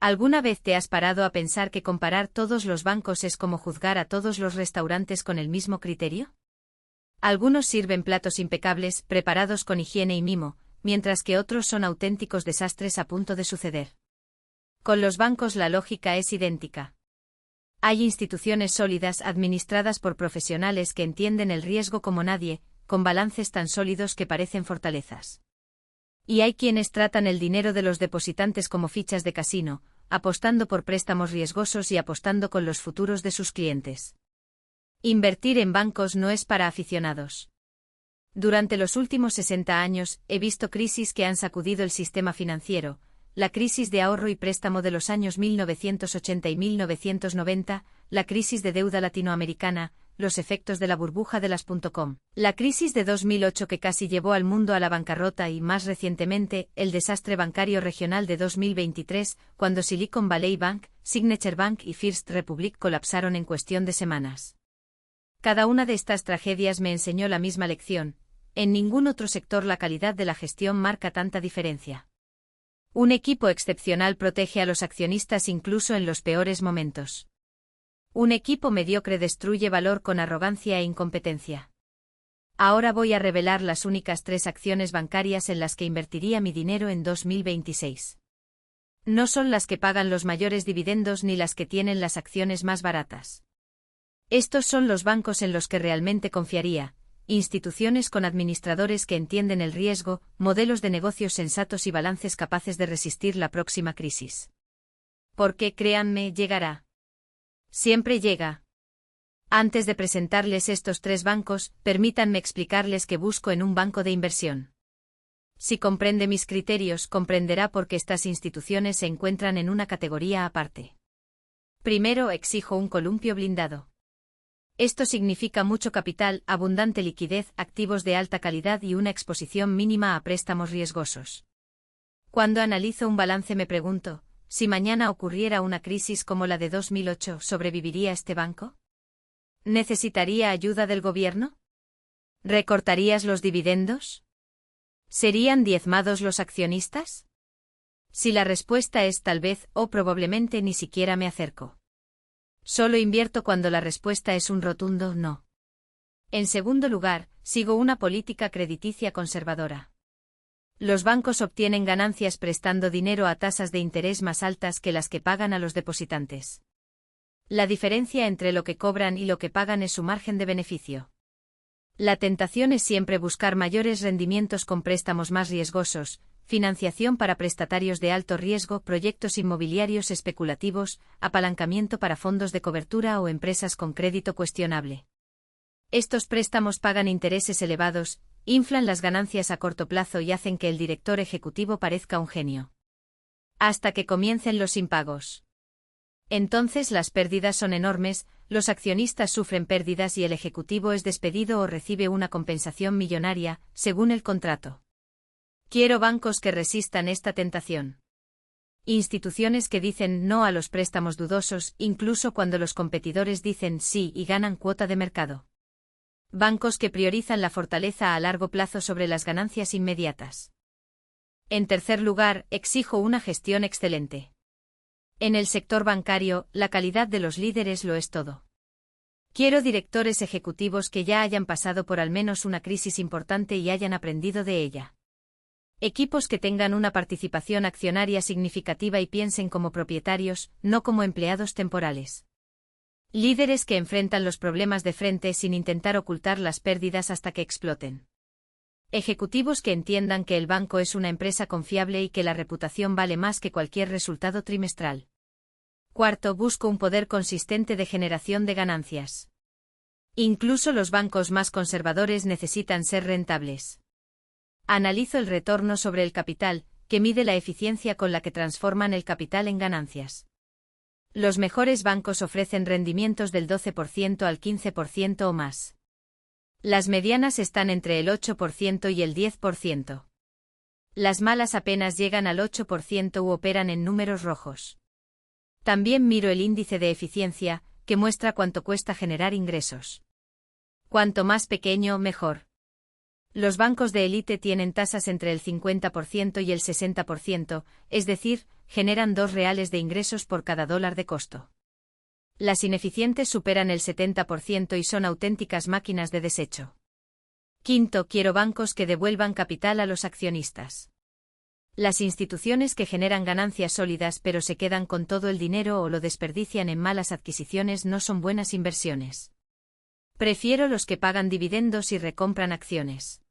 ¿Alguna vez te has parado a pensar que comparar todos los bancos es como juzgar a todos los restaurantes con el mismo criterio? Algunos sirven platos impecables, preparados con higiene y mimo, mientras que otros son auténticos desastres a punto de suceder. Con los bancos la lógica es idéntica. Hay instituciones sólidas administradas por profesionales que entienden el riesgo como nadie, con balances tan sólidos que parecen fortalezas. Y hay quienes tratan el dinero de los depositantes como fichas de casino, apostando por préstamos riesgosos y apostando con los futuros de sus clientes. Invertir en bancos no es para aficionados. Durante los últimos 60 años, he visto crisis que han sacudido el sistema financiero: la crisis de ahorro y préstamo de los años 1980 y 1990, la crisis de deuda latinoamericana, los efectos de la burbuja de las .com, la crisis de 2008 que casi llevó al mundo a la bancarrota y, más recientemente, el desastre bancario regional de 2023, cuando Silicon Valley Bank, Signature Bank y First Republic colapsaron en cuestión de semanas. Cada una de estas tragedias me enseñó la misma lección: en ningún otro sector la calidad de la gestión marca tanta diferencia. Un equipo excepcional protege a los accionistas incluso en los peores momentos. Un equipo mediocre destruye valor con arrogancia e incompetencia. Ahora voy a revelar las únicas 3 acciones bancarias en las que invertiría mi dinero en 2026. No son las que pagan los mayores dividendos ni las que tienen las acciones más baratas. Estos son los bancos en los que realmente confiaría: instituciones con administradores que entienden el riesgo, modelos de negocios sensatos y balances capaces de resistir la próxima crisis. Porque, créanme, llegará. Siempre llega. Antes de presentarles estos 3 bancos, permítanme explicarles qué busco en un banco de inversión. Si comprende mis criterios, comprenderá por qué estas instituciones se encuentran en una categoría aparte. Primero, exijo un columpio blindado. Esto significa mucho capital, abundante liquidez, activos de alta calidad y una exposición mínima a préstamos riesgosos. Cuando analizo un balance me pregunto: si mañana ocurriera una crisis como la de 2008, ¿sobreviviría este banco? ¿Necesitaría ayuda del gobierno? ¿Recortarías los dividendos? ¿Serían diezmados los accionistas? Si la respuesta es tal vez o probablemente, ni siquiera me acerco. Solo invierto cuando la respuesta es un rotundo no. En segundo lugar, sigo una política crediticia conservadora. Los bancos obtienen ganancias prestando dinero a tasas de interés más altas que las que pagan a los depositantes. La diferencia entre lo que cobran y lo que pagan es su margen de beneficio. La tentación es siempre buscar mayores rendimientos con préstamos más riesgosos, financiación para prestatarios de alto riesgo, proyectos inmobiliarios especulativos, apalancamiento para fondos de cobertura o empresas con crédito cuestionable. Estos préstamos pagan intereses elevados, inflan las ganancias a corto plazo y hacen que el director ejecutivo parezca un genio. Hasta que comiencen los impagos. Entonces las pérdidas son enormes, los accionistas sufren pérdidas y el ejecutivo es despedido o recibe una compensación millonaria, según el contrato. Quiero bancos que resistan esta tentación. Instituciones que dicen no a los préstamos dudosos, incluso cuando los competidores dicen sí y ganan cuota de mercado. Bancos que priorizan la fortaleza a largo plazo sobre las ganancias inmediatas. En tercer lugar, exijo una gestión excelente. En el sector bancario, la calidad de los líderes lo es todo. Quiero directores ejecutivos que ya hayan pasado por al menos una crisis importante y hayan aprendido de ella. Equipos que tengan una participación accionaria significativa y piensen como propietarios, no como empleados temporales. Líderes que enfrentan los problemas de frente sin intentar ocultar las pérdidas hasta que exploten. Ejecutivos que entiendan que el banco es una empresa confiable y que la reputación vale más que cualquier resultado trimestral. Cuarto, busco un poder consistente de generación de ganancias. Incluso los bancos más conservadores necesitan ser rentables. Analizo el retorno sobre el capital, que mide la eficiencia con la que transforman el capital en ganancias. Los mejores bancos ofrecen rendimientos del 12% al 15% o más. Las medianas están entre el 8% y el 10%. Las malas apenas llegan al 8% u operan en números rojos. También miro el índice de eficiencia, que muestra cuánto cuesta generar ingresos. Cuanto más pequeño, mejor. Los bancos de élite tienen tasas entre el 50% y el 60%, es decir, generan $2 de ingresos por cada $1 de costo. Las ineficientes superan el 70% y son auténticas máquinas de desecho. Quinto, quiero bancos que devuelvan capital a los accionistas. Las instituciones que generan ganancias sólidas pero se quedan con todo el dinero o lo desperdician en malas adquisiciones no son buenas inversiones. Prefiero los que pagan dividendos y recompran acciones.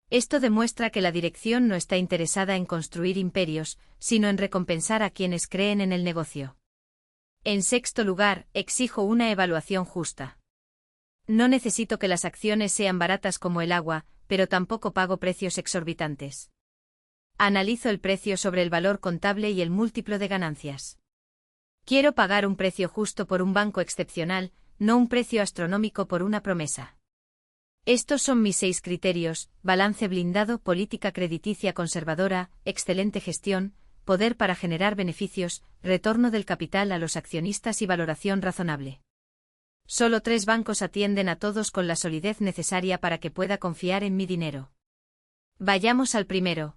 Esto demuestra que la dirección no está interesada en construir imperios, sino en recompensar a quienes creen en el negocio. En sexto lugar, exijo una evaluación justa. No necesito que las acciones sean baratas como el agua, pero tampoco pago precios exorbitantes. Analizo el precio sobre el valor contable y el múltiplo de ganancias. Quiero pagar un precio justo por un banco excepcional, no un precio astronómico por una promesa. Estos son mis 6 criterios: balance blindado, política crediticia conservadora, excelente gestión, poder para generar beneficios, retorno del capital a los accionistas y valoración razonable. Solo 3 bancos atienden a todos con la solidez necesaria para que pueda confiar en mi dinero. Vayamos al primero.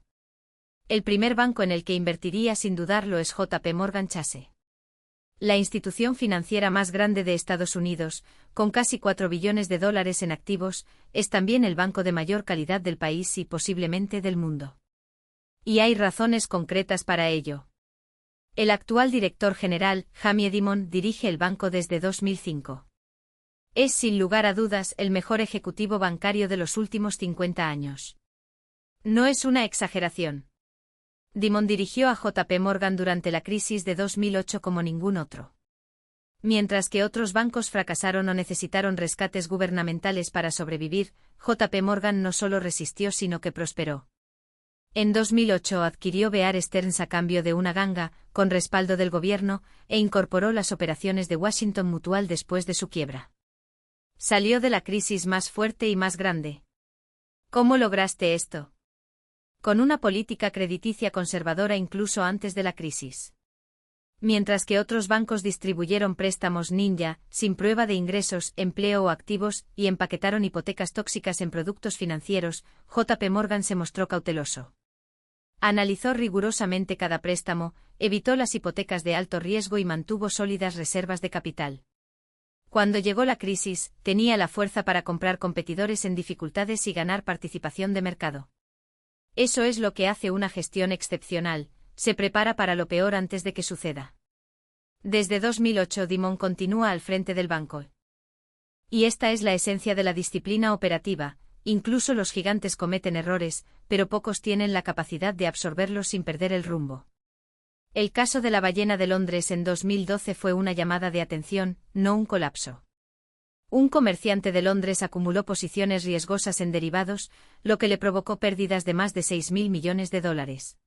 El primer banco en el que invertiría sin dudarlo es JP Morgan Chase. La institución financiera más grande de Estados Unidos, con casi $4 billones en activos, es también el banco de mayor calidad del país y posiblemente del mundo. Y hay razones concretas para ello. El actual director general, Jamie Dimon, dirige el banco desde 2005. Es sin lugar a dudas el mejor ejecutivo bancario de los últimos 50 años. No es una exageración. Dimon dirigió a JP Morgan durante la crisis de 2008 como ningún otro. Mientras que otros bancos fracasaron o necesitaron rescates gubernamentales para sobrevivir, JP Morgan no solo resistió sino que prosperó. En 2008 adquirió Bear Stearns a cambio de una ganga, con respaldo del gobierno, e incorporó las operaciones de Washington Mutual después de su quiebra. Salió de la crisis más fuerte y más grande. ¿Cómo lograste esto? Con una política crediticia conservadora incluso antes de la crisis. Mientras que otros bancos distribuyeron préstamos ninja, sin prueba de ingresos, empleo o activos, y empaquetaron hipotecas tóxicas en productos financieros, JP Morgan se mostró cauteloso. Analizó rigurosamente cada préstamo, evitó las hipotecas de alto riesgo y mantuvo sólidas reservas de capital. Cuando llegó la crisis, tenía la fuerza para comprar competidores en dificultades y ganar participación de mercado. Eso es lo que hace una gestión excepcional, se prepara para lo peor antes de que suceda. Desde 2008 Dimon continúa al frente del banco. Y esta es la esencia de la disciplina operativa: incluso los gigantes cometen errores, pero pocos tienen la capacidad de absorberlos sin perder el rumbo. El caso de la ballena de Londres en 2012 fue una llamada de atención, no un colapso. Un comerciante de Londres acumuló posiciones riesgosas en derivados, lo que le provocó pérdidas de más de $6.000 millones.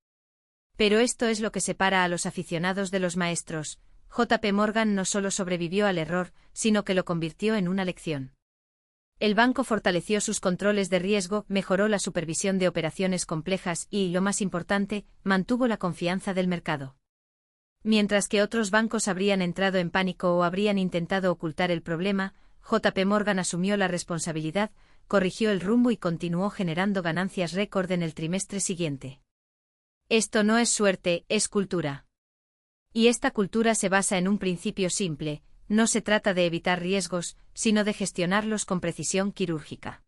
Pero esto es lo que separa a los aficionados de los maestros. JP Morgan no solo sobrevivió al error, sino que lo convirtió en una lección. El banco fortaleció sus controles de riesgo, mejoró la supervisión de operaciones complejas y, lo más importante, mantuvo la confianza del mercado. Mientras que otros bancos habrían entrado en pánico o habrían intentado ocultar el problema, JP Morgan asumió la responsabilidad, corrigió el rumbo y continuó generando ganancias récord en el trimestre siguiente. Esto no es suerte, es cultura. Y esta cultura se basa en un principio simple: no se trata de evitar riesgos, sino de gestionarlos con precisión quirúrgica.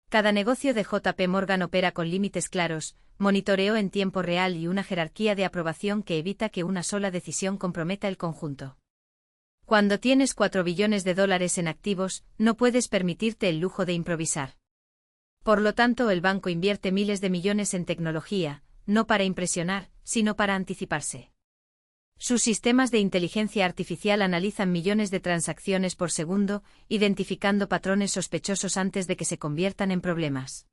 Cada negocio de JP Morgan opera con límites claros, monitoreo en tiempo real y una jerarquía de aprobación que evita que una sola decisión comprometa el conjunto. Cuando tienes $4 billones en activos, no puedes permitirte el lujo de improvisar. Por lo tanto, el banco invierte miles de millones en tecnología, no para impresionar, sino para anticiparse. Sus sistemas de inteligencia artificial analizan millones de transacciones por segundo, identificando patrones sospechosos antes de que se conviertan en problemas.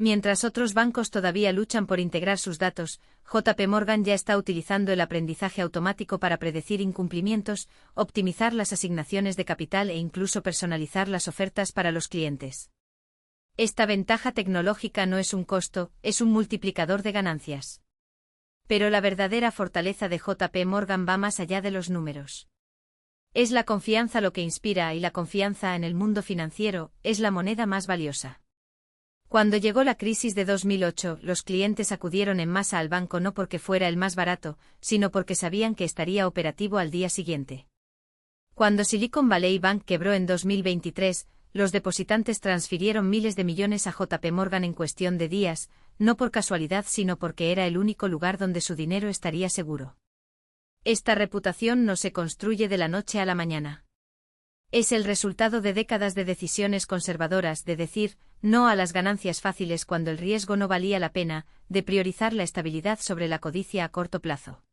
Mientras otros bancos todavía luchan por integrar sus datos, JP Morgan ya está utilizando el aprendizaje automático para predecir incumplimientos, optimizar las asignaciones de capital e incluso personalizar las ofertas para los clientes. Esta ventaja tecnológica no es un costo, es un multiplicador de ganancias. Pero la verdadera fortaleza de JP Morgan va más allá de los números. Es la confianza lo que inspira, y la confianza en el mundo financiero es la moneda más valiosa. Cuando llegó la crisis de 2008, los clientes acudieron en masa al banco no porque fuera el más barato, sino porque sabían que estaría operativo al día siguiente. Cuando Silicon Valley Bank quebró en 2023, los depositantes transfirieron miles de millones a JP Morgan en cuestión de días, no por casualidad sino porque era el único lugar donde su dinero estaría seguro. Esta reputación no se construye de la noche a la mañana. Es el resultado de décadas de decisiones conservadoras, de decir no a las ganancias fáciles cuando el riesgo no valía la pena, de priorizar la estabilidad sobre la codicia a corto plazo.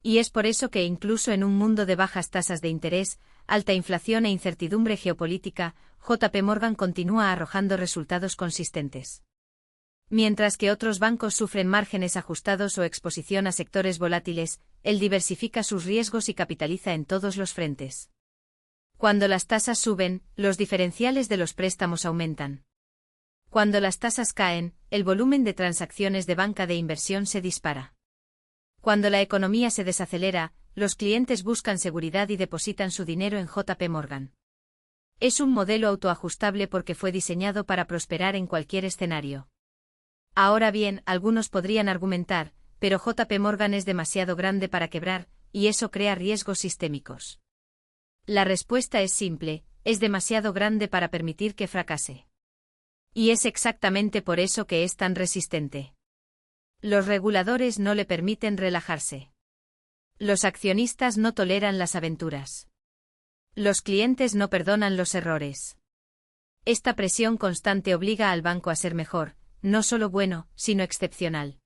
Y es por eso que incluso en un mundo de bajas tasas de interés, alta inflación e incertidumbre geopolítica, JP Morgan continúa arrojando resultados consistentes. Mientras que otros bancos sufren márgenes ajustados o exposición a sectores volátiles, él diversifica sus riesgos y capitaliza en todos los frentes. Cuando las tasas suben, los diferenciales de los préstamos aumentan. Cuando las tasas caen, el volumen de transacciones de banca de inversión se dispara. Cuando la economía se desacelera, los clientes buscan seguridad y depositan su dinero en JP Morgan. Es un modelo autoajustable porque fue diseñado para prosperar en cualquier escenario. Ahora bien, algunos podrían argumentar, pero JP Morgan es demasiado grande para quebrar, y eso crea riesgos sistémicos. La respuesta es simple, es demasiado grande para permitir que fracase. Y es exactamente por eso que es tan resistente. Los reguladores no le permiten relajarse. Los accionistas no toleran las aventuras. Los clientes no perdonan los errores. Esta presión constante obliga al banco a ser mejor, no solo bueno, sino excepcional.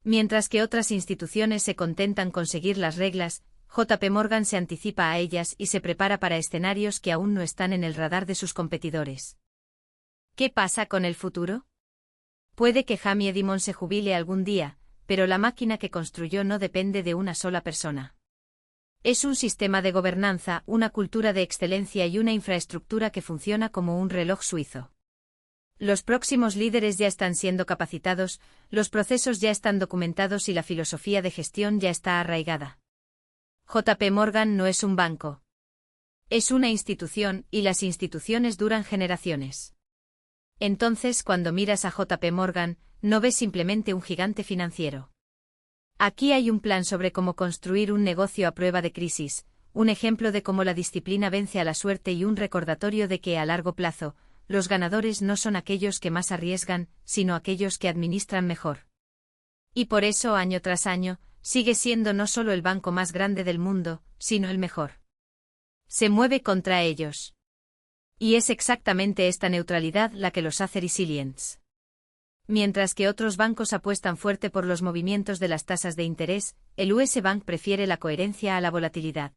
Mientras que otras instituciones se contentan con seguir las reglas, JP Morgan se anticipa a ellas y se prepara para escenarios que aún no están en el radar de sus competidores. ¿Qué pasa con el futuro? Puede que Jamie Dimon se jubile algún día, pero la máquina que construyó no depende de una sola persona. Es un sistema de gobernanza, una cultura de excelencia y una infraestructura que funciona como un reloj suizo. Los próximos líderes ya están siendo capacitados, los procesos ya están documentados y la filosofía de gestión ya está arraigada. JP Morgan no es un banco. Es una institución, y las instituciones duran generaciones. Entonces, cuando miras a JP Morgan, no ves simplemente un gigante financiero. Aquí hay un plan sobre cómo construir un negocio a prueba de crisis, un ejemplo de cómo la disciplina vence a la suerte y un recordatorio de que a largo plazo, los ganadores no son aquellos que más arriesgan, sino aquellos que administran mejor. Y por eso, año tras año, sigue siendo no solo el banco más grande del mundo, sino el mejor. Se mueve contra ellos. Y es exactamente esta neutralidad la que los hace resilientes. Mientras que otros bancos apuestan fuerte por los movimientos de las tasas de interés, el US Bank prefiere la coherencia a la volatilidad.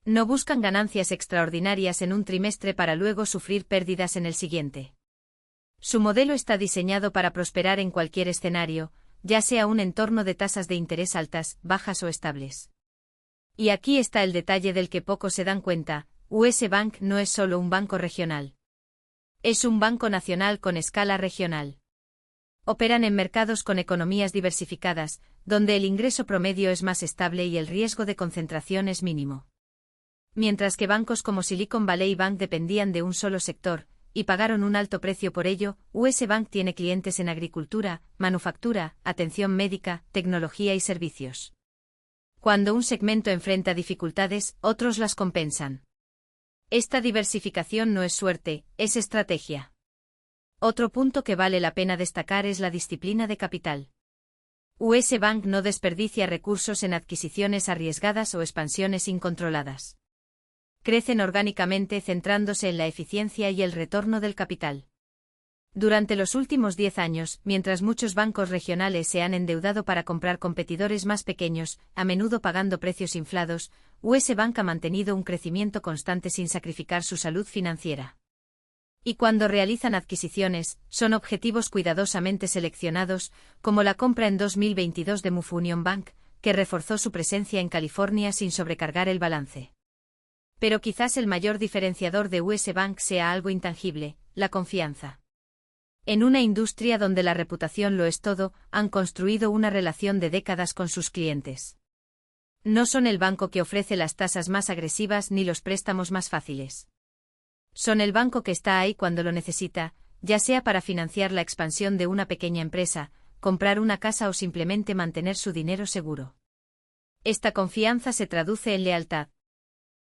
No buscan ganancias extraordinarias en un trimestre para luego sufrir pérdidas en el siguiente. Su modelo está diseñado para prosperar en cualquier escenario, ya sea un entorno de tasas de interés altas, bajas o estables. Y aquí está el detalle del que pocos se dan cuenta, US Bank no es solo un banco regional. Es un banco nacional con escala regional. Operan en mercados con economías diversificadas, donde el ingreso promedio es más estable y el riesgo de concentración es mínimo. Mientras que bancos como Silicon Valley Bank dependían de un solo sector, y pagaron un alto precio por ello, US Bank tiene clientes en agricultura, manufactura, atención médica, tecnología y servicios. Cuando un segmento enfrenta dificultades, otros las compensan. Esta diversificación no es suerte, es estrategia. Otro punto que vale la pena destacar es la disciplina de capital. US Bank no desperdicia recursos en adquisiciones arriesgadas o expansiones incontroladas. Crecen orgánicamente centrándose en la eficiencia y el retorno del capital. Durante los últimos 10 años, mientras muchos bancos regionales se han endeudado para comprar competidores más pequeños, a menudo pagando precios inflados, US Bank ha mantenido un crecimiento constante sin sacrificar su salud financiera. Y cuando realizan adquisiciones, son objetivos cuidadosamente seleccionados, como la compra en 2022 de Mufu Union Bank, que reforzó su presencia en California sin sobrecargar el balance. Pero quizás el mayor diferenciador de US Bank sea algo intangible, la confianza. En una industria donde la reputación lo es todo, han construido una relación de décadas con sus clientes. No son el banco que ofrece las tasas más agresivas ni los préstamos más fáciles. Son el banco que está ahí cuando lo necesita, ya sea para financiar la expansión de una pequeña empresa, comprar una casa o simplemente mantener su dinero seguro. Esta confianza se traduce en lealtad.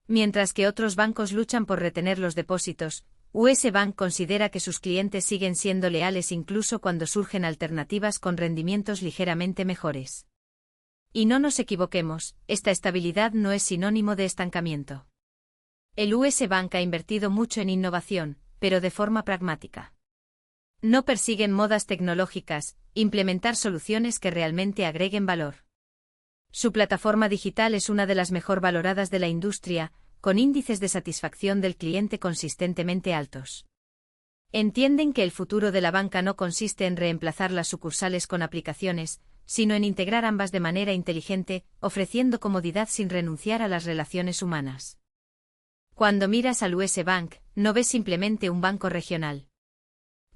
Mientras que otros bancos luchan por retener los depósitos, US Bank considera que sus clientes siguen siendo leales incluso cuando surgen alternativas con rendimientos ligeramente mejores. Y no nos equivoquemos, esta estabilidad no es sinónimo de estancamiento. El US Bank ha invertido mucho en innovación, pero de forma pragmática. No persiguen modas tecnológicas, implementar soluciones que realmente agreguen valor. Su plataforma digital es una de las mejor valoradas de la industria, con índices de satisfacción del cliente consistentemente altos. Entienden que el futuro de la banca no consiste en reemplazar las sucursales con aplicaciones, sino en integrar ambas de manera inteligente, ofreciendo comodidad sin renunciar a las relaciones humanas. Cuando miras al US Bank, no ves simplemente un banco regional.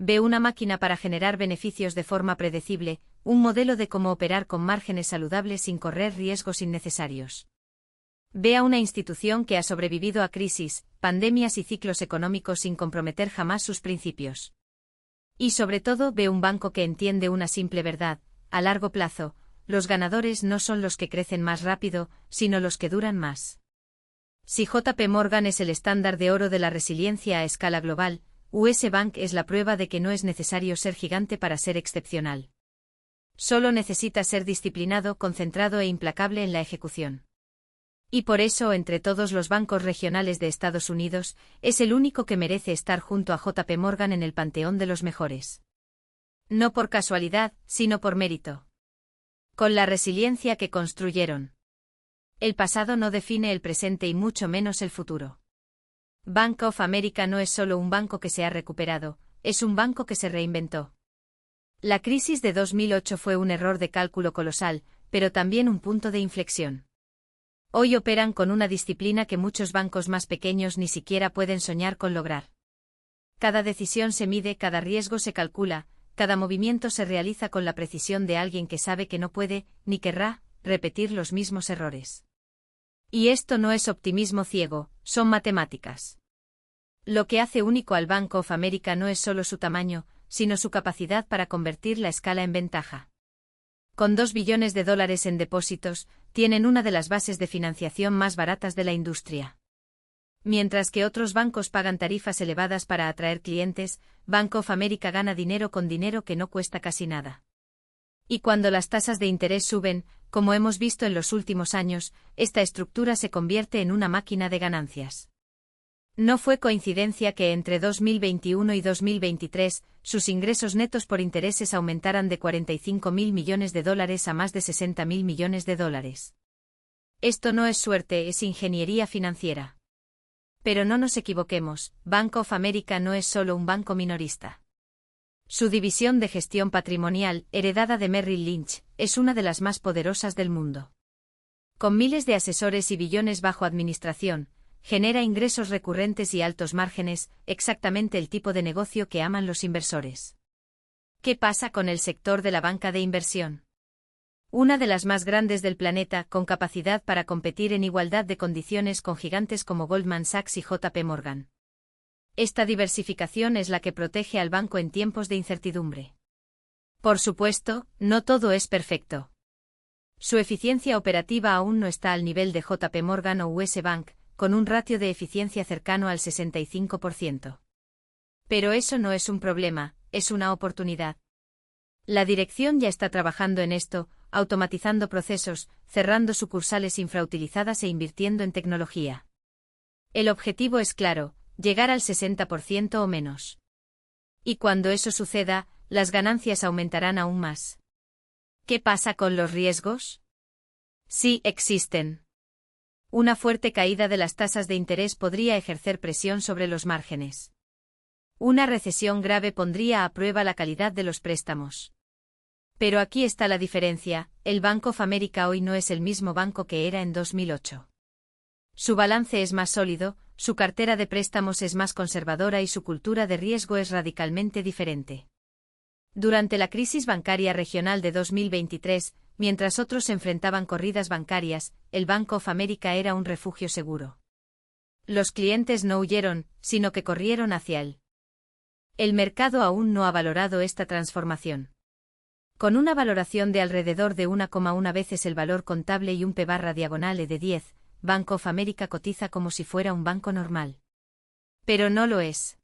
Ve una máquina para generar beneficios de forma predecible, un modelo de cómo operar con márgenes saludables sin correr riesgos innecesarios. Ve a una institución que ha sobrevivido a crisis, pandemias y ciclos económicos sin comprometer jamás sus principios. Y sobre todo ve un banco que entiende una simple verdad: a largo plazo, los ganadores no son los que crecen más rápido, sino los que duran más. Si JP Morgan es el estándar de oro de la resiliencia a escala global, US Bank es la prueba de que no es necesario ser gigante para ser excepcional. Solo necesita ser disciplinado, concentrado e implacable en la ejecución. Y por eso, entre todos los bancos regionales de Estados Unidos, es el único que merece estar junto a JP Morgan en el panteón de los mejores. No por casualidad, sino por mérito. Con la resiliencia que construyeron. El pasado no define el presente y mucho menos el futuro. Bank of America no es solo un banco que se ha recuperado, es un banco que se reinventó. La crisis de 2008 fue un error de cálculo colosal, pero también un punto de inflexión. Hoy operan con una disciplina que muchos bancos más pequeños ni siquiera pueden soñar con lograr. Cada decisión se mide, cada riesgo se calcula, cada movimiento se realiza con la precisión de alguien que sabe que no puede, ni querrá, repetir los mismos errores. Y esto no es optimismo ciego, son matemáticas. Lo que hace único al Bank of America no es solo su tamaño, sino su capacidad para convertir la escala en ventaja. Con $2 billones en depósitos, tienen una de las bases de financiación más baratas de la industria. Mientras que otros bancos pagan tarifas elevadas para atraer clientes, Bank of America gana dinero con dinero que no cuesta casi nada. Y cuando las tasas de interés suben, como hemos visto en los últimos años, esta estructura se convierte en una máquina de ganancias. No fue coincidencia que entre 2021 y 2023, sus ingresos netos por intereses aumentaran de $45.000 millones a más de $60.000 millones. Esto no es suerte, es ingeniería financiera. Pero no nos equivoquemos, Bank of America no es solo un banco minorista. Su división de gestión patrimonial, heredada de Merrill Lynch, es una de las más poderosas del mundo. Con miles de asesores y billones bajo administración, genera ingresos recurrentes y altos márgenes, exactamente el tipo de negocio que aman los inversores. ¿Qué pasa con el sector de la banca de inversión? Una de las más grandes del planeta, con capacidad para competir en igualdad de condiciones con gigantes como Goldman Sachs y JP Morgan. Esta diversificación es la que protege al banco en tiempos de incertidumbre. Por supuesto, no todo es perfecto. Su eficiencia operativa aún no está al nivel de JP Morgan o US Bank, con un ratio de eficiencia cercano al 65%. Pero eso no es un problema, es una oportunidad. La dirección ya está trabajando en esto, automatizando procesos, cerrando sucursales infrautilizadas e invirtiendo en tecnología. El objetivo es claro, llegar al 60% o menos. Y cuando eso suceda, las ganancias aumentarán aún más. ¿Qué pasa con los riesgos? Sí, existen. Una fuerte caída de las tasas de interés podría ejercer presión sobre los márgenes. Una recesión grave pondría a prueba la calidad de los préstamos. Pero aquí está la diferencia, el Bank of America hoy no es el mismo banco que era en 2008. Su balance es más sólido, su cartera de préstamos es más conservadora y su cultura de riesgo es radicalmente diferente. Durante la crisis bancaria regional de 2023, mientras otros se enfrentaban corridas bancarias, el Bank of America era un refugio seguro. Los clientes no huyeron, sino que corrieron hacia él. El mercado aún no ha valorado esta transformación. Con una valoración de alrededor de 1,1 veces el valor contable y un P/diagonal de 10, Bank of America cotiza como si fuera un banco normal. Pero no lo es.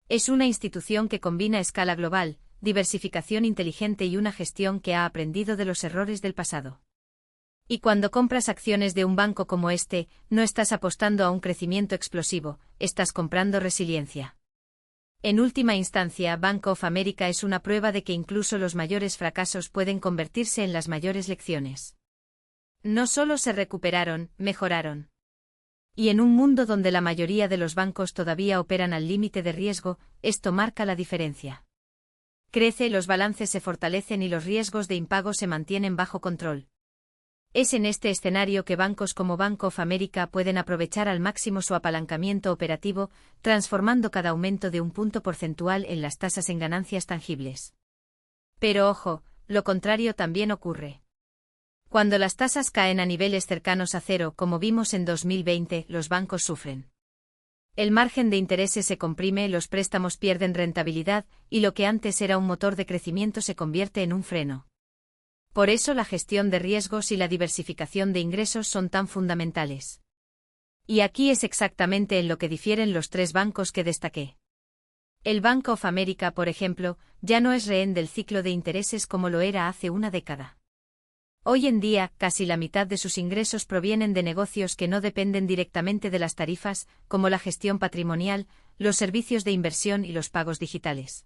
Es una institución que combina escala global, diversificación inteligente y una gestión que ha aprendido de los errores del pasado. Y cuando compras acciones de un banco como este, no estás apostando a un crecimiento explosivo, estás comprando resiliencia. En última instancia, Bank of America es una prueba de que incluso los mayores fracasos pueden convertirse en las mayores lecciones. No solo se recuperaron, mejoraron. Y en un mundo donde la mayoría de los bancos todavía operan al límite de riesgo, esto marca la diferencia. Crece, los balances se fortalecen y los riesgos de impago se mantienen bajo control. Es en este escenario que bancos como Bank of America pueden aprovechar al máximo su apalancamiento operativo, transformando cada aumento de un punto porcentual en las tasas en ganancias tangibles. Pero ojo, lo contrario también ocurre. Cuando las tasas caen a niveles cercanos a cero, como vimos en 2020, los bancos sufren. El margen de intereses se comprime, los préstamos pierden rentabilidad, y lo que antes era un motor de crecimiento se convierte en un freno. Por eso la gestión de riesgos y la diversificación de ingresos son tan fundamentales. Y aquí es exactamente en lo que difieren los tres bancos que destaqué. El Bank of America, por ejemplo, ya no es rehén del ciclo de intereses como lo era hace una década. Hoy en día, casi la mitad de sus ingresos provienen de negocios que no dependen directamente de las tarifas, como la gestión patrimonial, los servicios de inversión y los pagos digitales.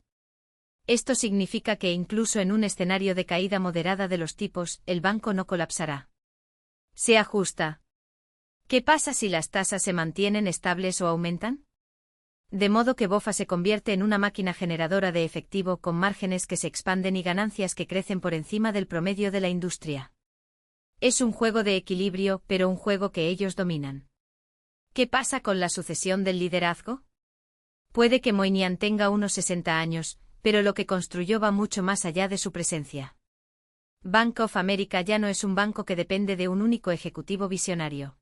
Esto significa que incluso en un escenario de caída moderada de los tipos, el banco no colapsará. Se ajusta. ¿Qué pasa si las tasas se mantienen estables o aumentan? De modo que BofA se convierte en una máquina generadora de efectivo con márgenes que se expanden y ganancias que crecen por encima del promedio de la industria. Es un juego de equilibrio, pero un juego que ellos dominan. ¿Qué pasa con la sucesión del liderazgo? Puede que Moynihan tenga unos 60 años, pero lo que construyó va mucho más allá de su presencia. Bank of America ya no es un banco que depende de un único ejecutivo visionario.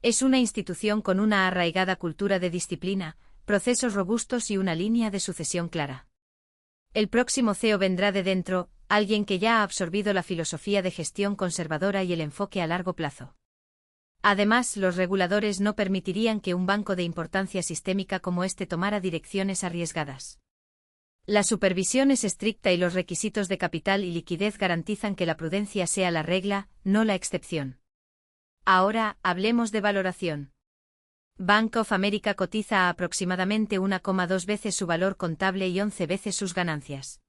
Es una institución con una arraigada cultura de disciplina, procesos robustos y una línea de sucesión clara. El próximo CEO vendrá de dentro, alguien que ya ha absorbido la filosofía de gestión conservadora y el enfoque a largo plazo. Además, los reguladores no permitirían que un banco de importancia sistémica como este tomara direcciones arriesgadas. La supervisión es estricta y los requisitos de capital y liquidez garantizan que la prudencia sea la regla, no la excepción. Ahora, hablemos de valoración. Bank of America cotiza a aproximadamente 1,2 veces su valor contable y 11 veces sus ganancias.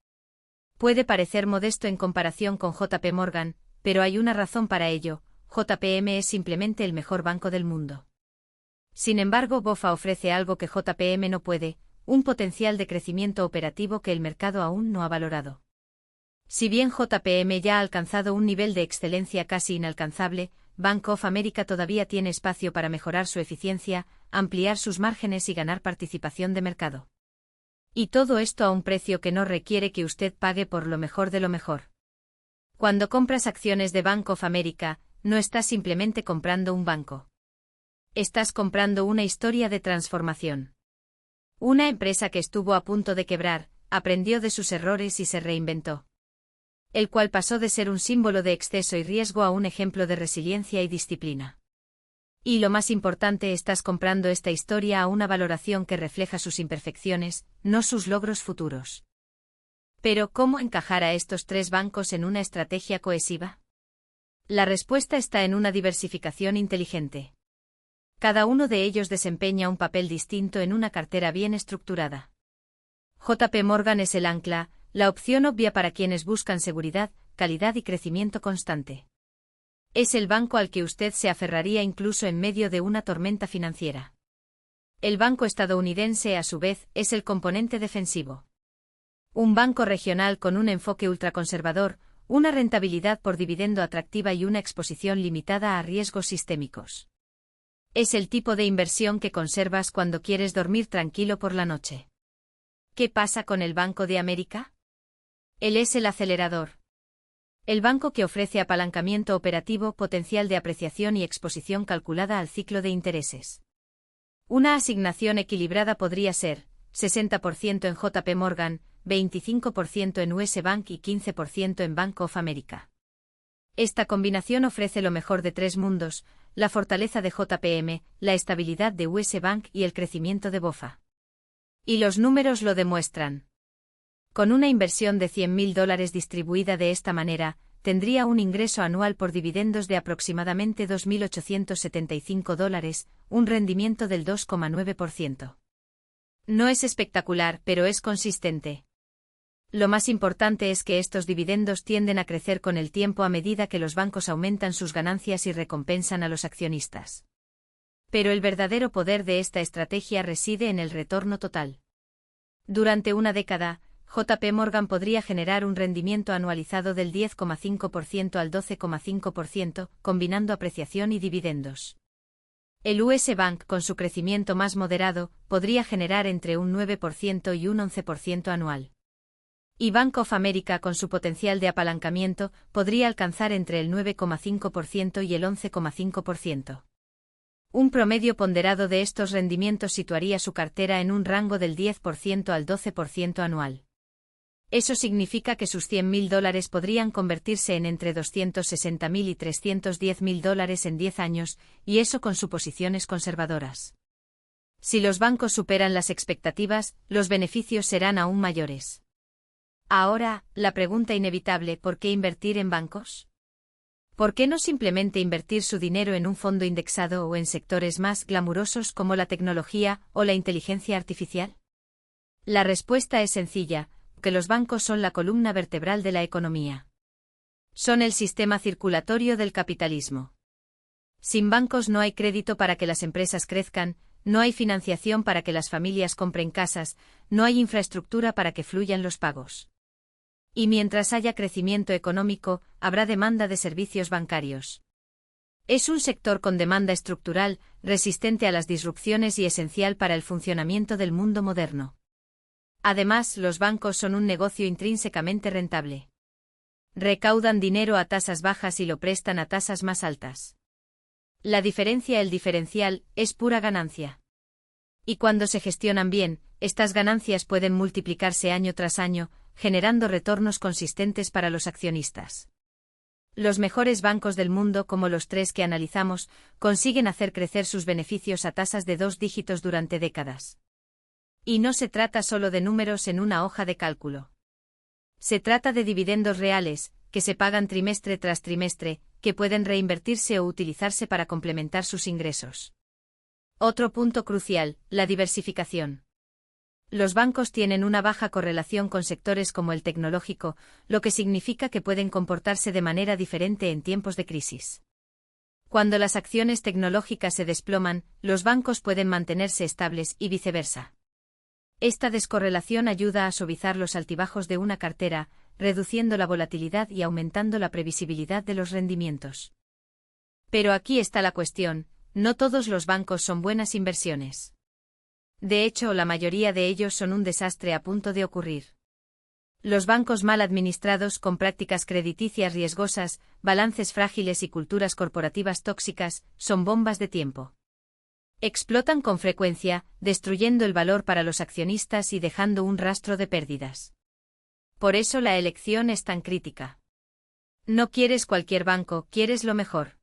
Puede parecer modesto en comparación con JP Morgan, pero hay una razón para ello: JPM es simplemente el mejor banco del mundo. Sin embargo, BofA ofrece algo que JPM no puede: un potencial de crecimiento operativo que el mercado aún no ha valorado. Si bien JPM ya ha alcanzado un nivel de excelencia casi inalcanzable, Bank of America todavía tiene espacio para mejorar su eficiencia, ampliar sus márgenes y ganar participación de mercado. Y todo esto a un precio que no requiere que usted pague por lo mejor de lo mejor. Cuando compras acciones de Bank of America, no estás simplemente comprando un banco. Estás comprando una historia de transformación. Una empresa que estuvo a punto de quebrar, aprendió de sus errores y se reinventó. El cual pasó de ser un símbolo de exceso y riesgo a un ejemplo de resiliencia y disciplina. Y lo más importante, estás comprando esta historia a una valoración que refleja sus imperfecciones, no sus logros futuros. Pero, ¿cómo encajar a estos tres bancos en una estrategia cohesiva? La respuesta está en una diversificación inteligente. Cada uno de ellos desempeña un papel distinto en una cartera bien estructurada. JP Morgan es el ancla, la opción obvia para quienes buscan seguridad, calidad y crecimiento constante. Es el banco al que usted se aferraría incluso en medio de una tormenta financiera. El banco estadounidense, a su vez, es el componente defensivo. Un banco regional con un enfoque ultraconservador, una rentabilidad por dividendo atractiva y una exposición limitada a riesgos sistémicos. Es el tipo de inversión que conservas cuando quieres dormir tranquilo por la noche. ¿Qué pasa con el Banco de América? Él es el acelerador. El banco que ofrece apalancamiento operativo, potencial de apreciación y exposición calculada al ciclo de intereses. Una asignación equilibrada podría ser, 60% en JP Morgan, 25% en US Bank y 15% en Bank of America. Esta combinación ofrece lo mejor de tres mundos: la fortaleza de JPM, la estabilidad de US Bank y el crecimiento de BofA. Y los números lo demuestran. Con una inversión de $100.000 distribuida de esta manera, tendría un ingreso anual por dividendos de aproximadamente $2.875, un rendimiento del 2,9%. No es espectacular, pero es consistente. Lo más importante es que estos dividendos tienden a crecer con el tiempo a medida que los bancos aumentan sus ganancias y recompensan a los accionistas. Pero el verdadero poder de esta estrategia reside en el retorno total. Durante una década, JP Morgan podría generar un rendimiento anualizado del 10,5% al 12,5%, combinando apreciación y dividendos. El US Bank, con su crecimiento más moderado, podría generar entre un 9% y un 11% anual. Y Bank of America, con su potencial de apalancamiento, podría alcanzar entre el 9,5% y el 11,5%. Un promedio ponderado de estos rendimientos situaría su cartera en un rango del 10% al 12% anual. Eso significa que sus $100.000 podrían convertirse en entre $260.000 y $310.000 en 10 años, y eso con suposiciones conservadoras. Si los bancos superan las expectativas, los beneficios serán aún mayores. Ahora, la pregunta inevitable: ¿por qué invertir en bancos? ¿Por qué no simplemente invertir su dinero en un fondo indexado o en sectores más glamurosos como la tecnología o la inteligencia artificial? La respuesta es sencilla: que los bancos son la columna vertebral de la economía. Son el sistema circulatorio del capitalismo. Sin bancos no hay crédito para que las empresas crezcan, no hay financiación para que las familias compren casas, no hay infraestructura para que fluyan los pagos. Y mientras haya crecimiento económico, habrá demanda de servicios bancarios. Es un sector con demanda estructural, resistente a las disrupciones y esencial para el funcionamiento del mundo moderno. Además, los bancos son un negocio intrínsecamente rentable. Recaudan dinero a tasas bajas y lo prestan a tasas más altas. La diferencia, el diferencial, es pura ganancia. Y cuando se gestionan bien, estas ganancias pueden multiplicarse año tras año, generando retornos consistentes para los accionistas. Los mejores bancos del mundo, como los tres que analizamos, consiguen hacer crecer sus beneficios a tasas de 2 dígitos durante décadas. Y no se trata solo de números en una hoja de cálculo. Se trata de dividendos reales, que se pagan trimestre tras trimestre, que pueden reinvertirse o utilizarse para complementar sus ingresos. Otro punto crucial: la diversificación. Los bancos tienen una baja correlación con sectores como el tecnológico, lo que significa que pueden comportarse de manera diferente en tiempos de crisis. Cuando las acciones tecnológicas se desploman, los bancos pueden mantenerse estables y viceversa. Esta descorrelación ayuda a suavizar los altibajos de una cartera, reduciendo la volatilidad y aumentando la previsibilidad de los rendimientos. Pero aquí está la cuestión: no todos los bancos son buenas inversiones. De hecho, la mayoría de ellos son un desastre a punto de ocurrir. Los bancos mal administrados, con prácticas crediticias riesgosas, balances frágiles y culturas corporativas tóxicas, son bombas de tiempo. Explotan con frecuencia, destruyendo el valor para los accionistas y dejando un rastro de pérdidas. Por eso la elección es tan crítica. No quieres cualquier banco, quieres lo mejor.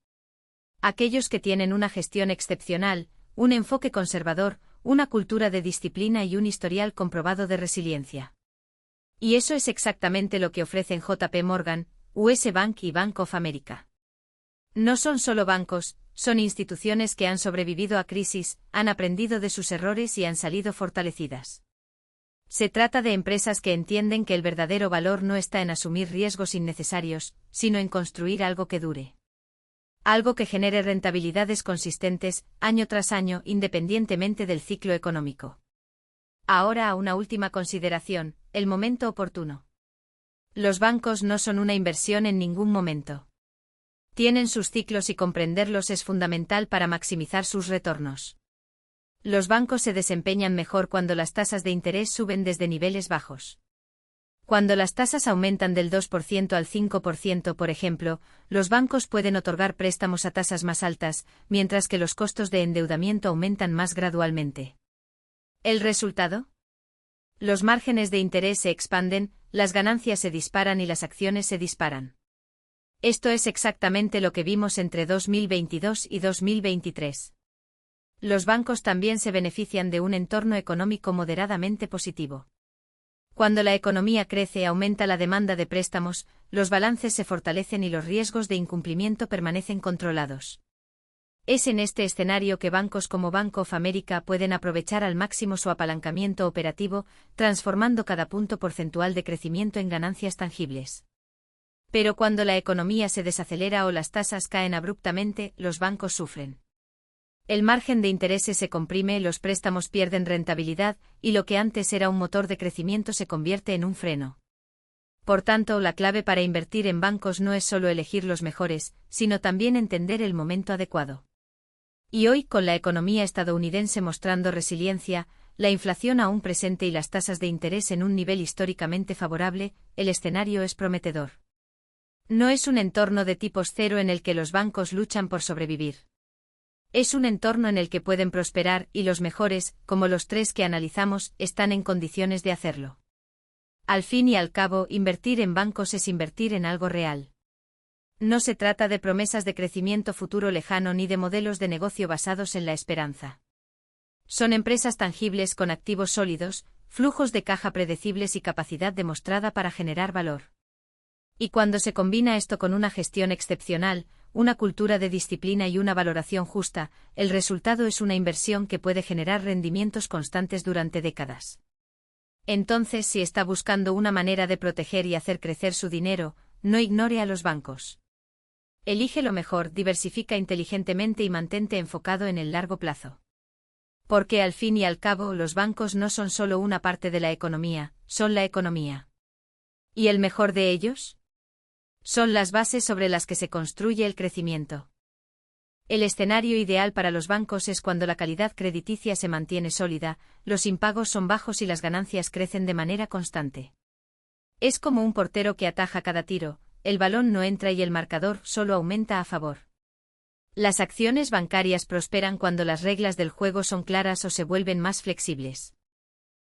Aquellos que tienen una gestión excepcional, un enfoque conservador, una cultura de disciplina y un historial comprobado de resiliencia. Y eso es exactamente lo que ofrecen JP Morgan, US Bank y Bank of America. No son solo bancos, son instituciones que han sobrevivido a crisis, han aprendido de sus errores y han salido fortalecidas. Se trata de empresas que entienden que el verdadero valor no está en asumir riesgos innecesarios, sino en construir algo que dure. Algo que genere rentabilidades consistentes, año tras año, independientemente del ciclo económico. Ahora, una última consideración: el momento oportuno. Los bancos no son una inversión en ningún momento. Tienen sus ciclos y comprenderlos es fundamental para maximizar sus retornos. Los bancos se desempeñan mejor cuando las tasas de interés suben desde niveles bajos. Cuando las tasas aumentan del 2% al 5%, por ejemplo, los bancos pueden otorgar préstamos a tasas más altas, mientras que los costos de endeudamiento aumentan más gradualmente. ¿El resultado? Los márgenes de interés se expanden, las ganancias se disparan y las acciones se disparan. Esto es exactamente lo que vimos entre 2022 y 2023. Los bancos también se benefician de un entorno económico moderadamente positivo. Cuando la economía crece, aumenta la demanda de préstamos, los balances se fortalecen y los riesgos de incumplimiento permanecen controlados. Es en este escenario que bancos como Bank of America pueden aprovechar al máximo su apalancamiento operativo, transformando cada punto porcentual de crecimiento en ganancias tangibles. Pero cuando la economía se desacelera o las tasas caen abruptamente, los bancos sufren. El margen de intereses se comprime, los préstamos pierden rentabilidad, y lo que antes era un motor de crecimiento se convierte en un freno. Por tanto, la clave para invertir en bancos no es solo elegir los mejores, sino también entender el momento adecuado. Y hoy, con la economía estadounidense mostrando resiliencia, la inflación aún presente y las tasas de interés en un nivel históricamente favorable, el escenario es prometedor. No es un entorno de tipos cero en el que los bancos luchan por sobrevivir. Es un entorno en el que pueden prosperar y los mejores, como los tres que analizamos, están en condiciones de hacerlo. Al fin y al cabo, invertir en bancos es invertir en algo real. No se trata de promesas de crecimiento futuro lejano ni de modelos de negocio basados en la esperanza. Son empresas tangibles con activos sólidos, flujos de caja predecibles y capacidad demostrada para generar valor. Y cuando se combina esto con una gestión excepcional, una cultura de disciplina y una valoración justa, el resultado es una inversión que puede generar rendimientos constantes durante décadas. Entonces, si está buscando una manera de proteger y hacer crecer su dinero, no ignore a los bancos. Elige lo mejor, diversifica inteligentemente y mantente enfocado en el largo plazo. Porque al fin y al cabo, los bancos no son solo una parte de la economía, son la economía. ¿Y el mejor de ellos? Son las bases sobre las que se construye el crecimiento. El escenario ideal para los bancos es cuando la calidad crediticia se mantiene sólida, los impagos son bajos y las ganancias crecen de manera constante. Es como un portero que ataja cada tiro, el balón no entra y el marcador solo aumenta a favor. Las acciones bancarias prosperan cuando las reglas del juego son claras o se vuelven más flexibles.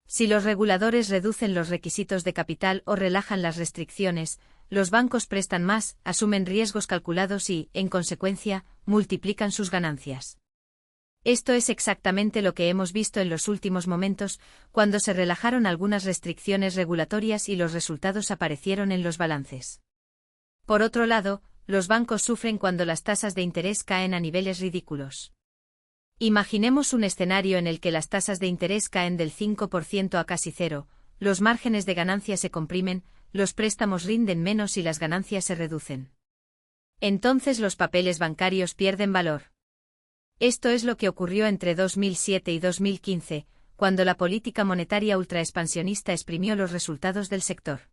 Si los reguladores reducen los requisitos de capital o relajan las restricciones, los bancos prestan más, asumen riesgos calculados y, en consecuencia, multiplican sus ganancias. Esto es exactamente lo que hemos visto en los últimos momentos, cuando se relajaron algunas restricciones regulatorias y los resultados aparecieron en los balances. Por otro lado, los bancos sufren cuando las tasas de interés caen a niveles ridículos. Imaginemos un escenario en el que las tasas de interés caen del 5% a casi cero, los márgenes de ganancia se comprimen, los préstamos rinden menos y las ganancias se reducen. Entonces los papeles bancarios pierden valor. Esto es lo que ocurrió entre 2007 y 2015, cuando la política monetaria ultraexpansionista exprimió los resultados del sector.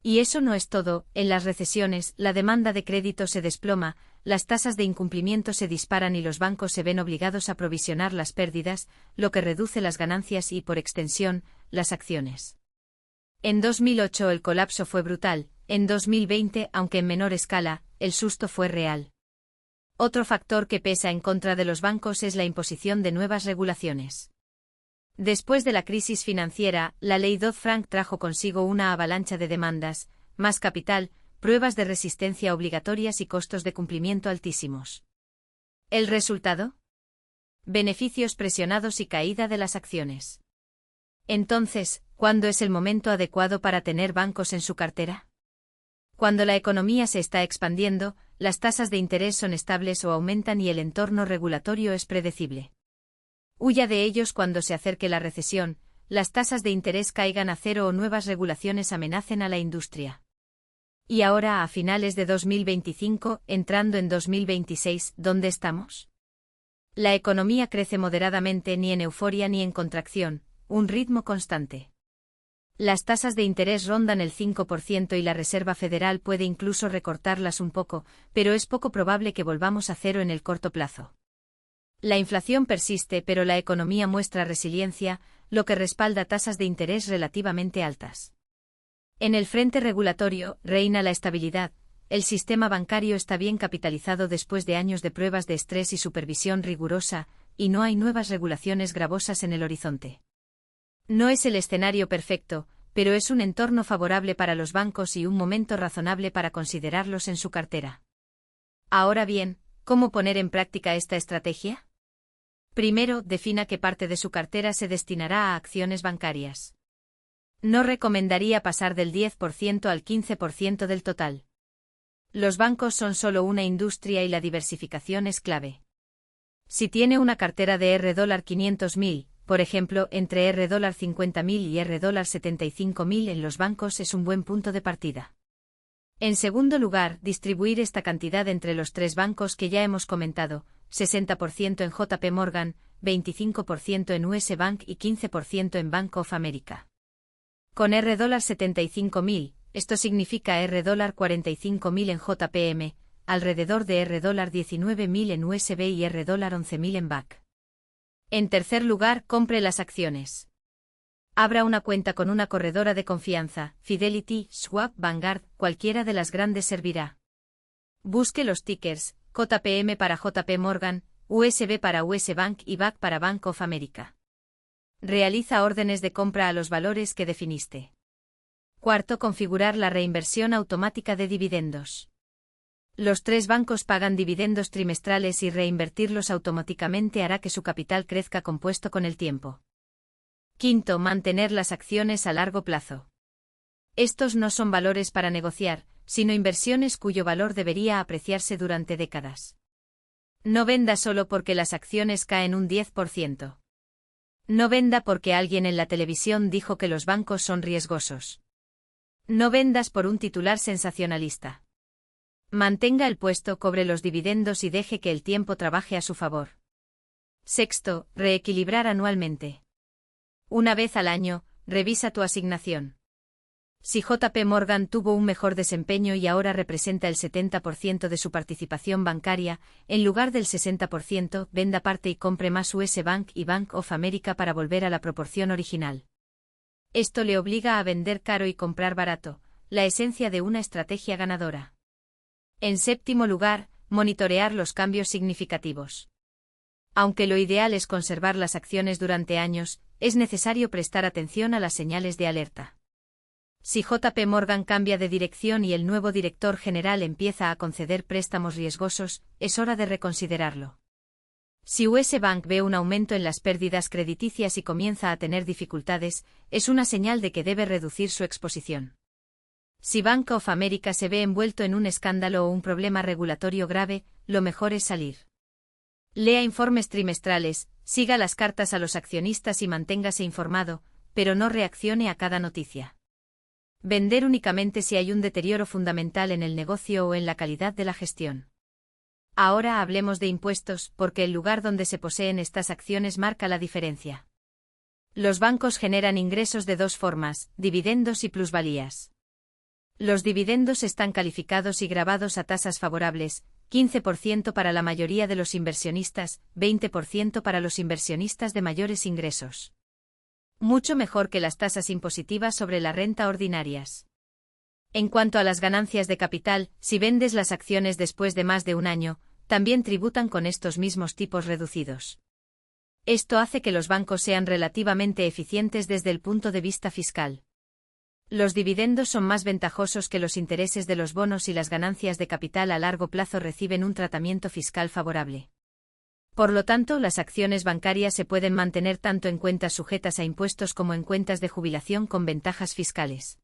Y eso no es todo, en las recesiones, la demanda de crédito se desploma, las tasas de incumplimiento se disparan y los bancos se ven obligados a provisionar las pérdidas, lo que reduce las ganancias y, por extensión, las acciones. En 2008 el colapso fue brutal, en 2020, aunque en menor escala, el susto fue real. Otro factor que pesa en contra de los bancos es la imposición de nuevas regulaciones. Después de la crisis financiera, la ley Dodd-Frank trajo consigo una avalancha de demandas, más capital, pruebas de resistencia obligatorias y costos de cumplimiento altísimos. ¿El resultado? Beneficios presionados y caída de las acciones. Entonces, ¿cuándo es el momento adecuado para tener bancos en su cartera? Cuando la economía se está expandiendo, las tasas de interés son estables o aumentan y el entorno regulatorio es predecible. Huya de ellos cuando se acerque la recesión, las tasas de interés caigan a cero o nuevas regulaciones amenacen a la industria. Y ahora, a finales de 2025, entrando en 2026, ¿dónde estamos? La economía crece moderadamente, ni en euforia ni en contracción, un ritmo constante. Las tasas de interés rondan el 5% y la Reserva Federal puede incluso recortarlas un poco, pero es poco probable que volvamos a cero en el corto plazo. La inflación persiste, pero la economía muestra resiliencia, lo que respalda tasas de interés relativamente altas. En el frente regulatorio, reina la estabilidad, el sistema bancario está bien capitalizado después de años de pruebas de estrés y supervisión rigurosa, y no hay nuevas regulaciones gravosas en el horizonte. No es el escenario perfecto, pero es un entorno favorable para los bancos y un momento razonable para considerarlos en su cartera. Ahora bien, ¿cómo poner en práctica esta estrategia? Primero, defina qué parte de su cartera se destinará a acciones bancarias. No recomendaría pasar del 10% al 15% del total. Los bancos son solo una industria y la diversificación es clave. Si tiene una cartera de $500.000, por ejemplo, entre $50.000 y $75.000 en los bancos es un buen punto de partida. En segundo lugar, distribuir esta cantidad entre los tres bancos que ya hemos comentado, 60% en JP Morgan, 25% en US Bank y 15% en Bank of America. Con $75.000, esto significa $45.000 en JPM, alrededor de $19.000 en USB y $11.000 en BAC. En tercer lugar, compre las acciones. Abra una cuenta con una corredora de confianza, Fidelity, Schwab, Vanguard, cualquiera de las grandes servirá. Busque los tickers, JPM para JP Morgan, USB para US Bank y BAC para Bank of America. Realiza órdenes de compra a los valores que definiste. Cuarto, configurar la reinversión automática de dividendos. Los tres bancos pagan dividendos trimestrales y reinvertirlos automáticamente hará que su capital crezca compuesto con el tiempo. Quinto, mantener las acciones a largo plazo. Estos no son valores para negociar, sino inversiones cuyo valor debería apreciarse durante décadas. No venda solo porque las acciones caen un 10%. No venda porque alguien en la televisión dijo que los bancos son riesgosos. No vendas por un titular sensacionalista. Mantenga el puesto, cobre los dividendos y deje que el tiempo trabaje a su favor. Sexto, reequilibrar anualmente. Una vez al año, revisa tu asignación. Si JP Morgan tuvo un mejor desempeño y ahora representa el 70% de su participación bancaria, en lugar del 60%, venda parte y compre más US Bank y Bank of America para volver a la proporción original. Esto le obliga a vender caro y comprar barato, la esencia de una estrategia ganadora. En séptimo lugar, monitorear los cambios significativos. Aunque lo ideal es conservar las acciones durante años, es necesario prestar atención a las señales de alerta. Si JP Morgan cambia de dirección y el nuevo director general empieza a conceder préstamos riesgosos, es hora de reconsiderarlo. Si US Bank ve un aumento en las pérdidas crediticias y comienza a tener dificultades, es una señal de que debe reducir su exposición. Si Bank of America se ve envuelto en un escándalo o un problema regulatorio grave, lo mejor es salir. Lea informes trimestrales, siga las cartas a los accionistas y manténgase informado, pero no reaccione a cada noticia. Vender únicamente si hay un deterioro fundamental en el negocio o en la calidad de la gestión. Ahora hablemos de impuestos, porque el lugar donde se poseen estas acciones marca la diferencia. Los bancos generan ingresos de dos formas, dividendos y plusvalías. Los dividendos están calificados y grabados a tasas favorables, 15% para la mayoría de los inversionistas, 20% para los inversionistas de mayores ingresos. Mucho mejor que las tasas impositivas sobre la renta ordinarias. En cuanto a las ganancias de capital, si vendes las acciones después de más de un año, también tributan con estos mismos tipos reducidos. Esto hace que los bancos sean relativamente eficientes desde el punto de vista fiscal. Los dividendos son más ventajosos que los intereses de los bonos y las ganancias de capital a largo plazo reciben un tratamiento fiscal favorable. Por lo tanto, las acciones bancarias se pueden mantener tanto en cuentas sujetas a impuestos como en cuentas de jubilación con ventajas fiscales.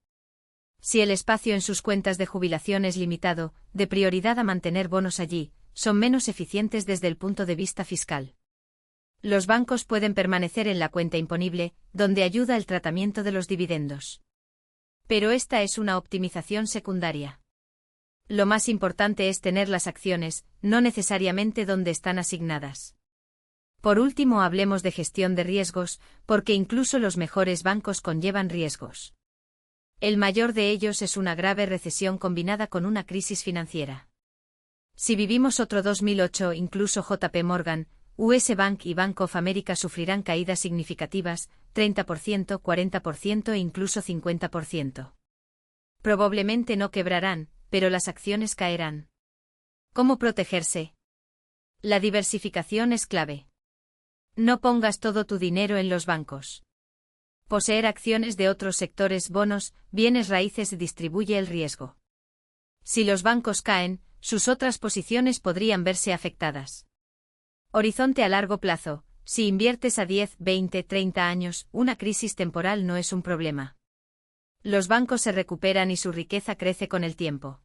Si el espacio en sus cuentas de jubilación es limitado, de prioridad a mantener bonos allí, son menos eficientes desde el punto de vista fiscal. Los bancos pueden permanecer en la cuenta imponible, donde ayuda el tratamiento de los dividendos. Pero esta es una optimización secundaria. Lo más importante es tener las acciones, no necesariamente donde están asignadas. Por último, hablemos de gestión de riesgos, porque incluso los mejores bancos conllevan riesgos. El mayor de ellos es una grave recesión combinada con una crisis financiera. Si vivimos otro 2008, incluso JP Morgan, US Bank y Bank of America sufrirán caídas significativas, 30%, 40% e incluso 50%. Probablemente no quebrarán, pero las acciones caerán. ¿Cómo protegerse? La diversificación es clave. No pongas todo tu dinero en los bancos. Poseer acciones de otros sectores, bonos, bienes raíces distribuye el riesgo. Si los bancos caen, sus otras posiciones podrían verse afectadas. Horizonte a largo plazo. Si inviertes a 10, 20, 30 años, una crisis temporal no es un problema. Los bancos se recuperan y su riqueza crece con el tiempo.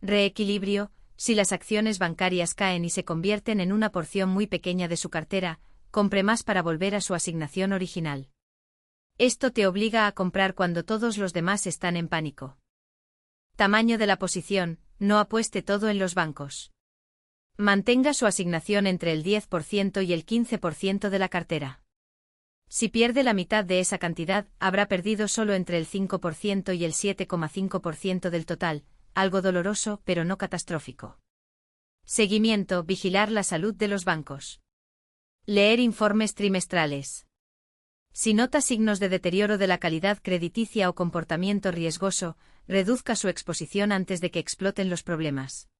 Reequilibrio. Si las acciones bancarias caen y se convierten en una porción muy pequeña de su cartera, compre más para volver a su asignación original. Esto te obliga a comprar cuando todos los demás están en pánico. Tamaño de la posición. No apueste todo en los bancos. Mantenga su asignación entre el 10% y el 15% de la cartera. Si pierde la mitad de esa cantidad, habrá perdido solo entre el 5% y el 7,5% del total, algo doloroso pero no catastrófico. Seguimiento. Vigilar la salud de los bancos. Leer informes trimestrales. Si nota signos de deterioro de la calidad crediticia o comportamiento riesgoso, reduzca su exposición antes de que exploten los problemas.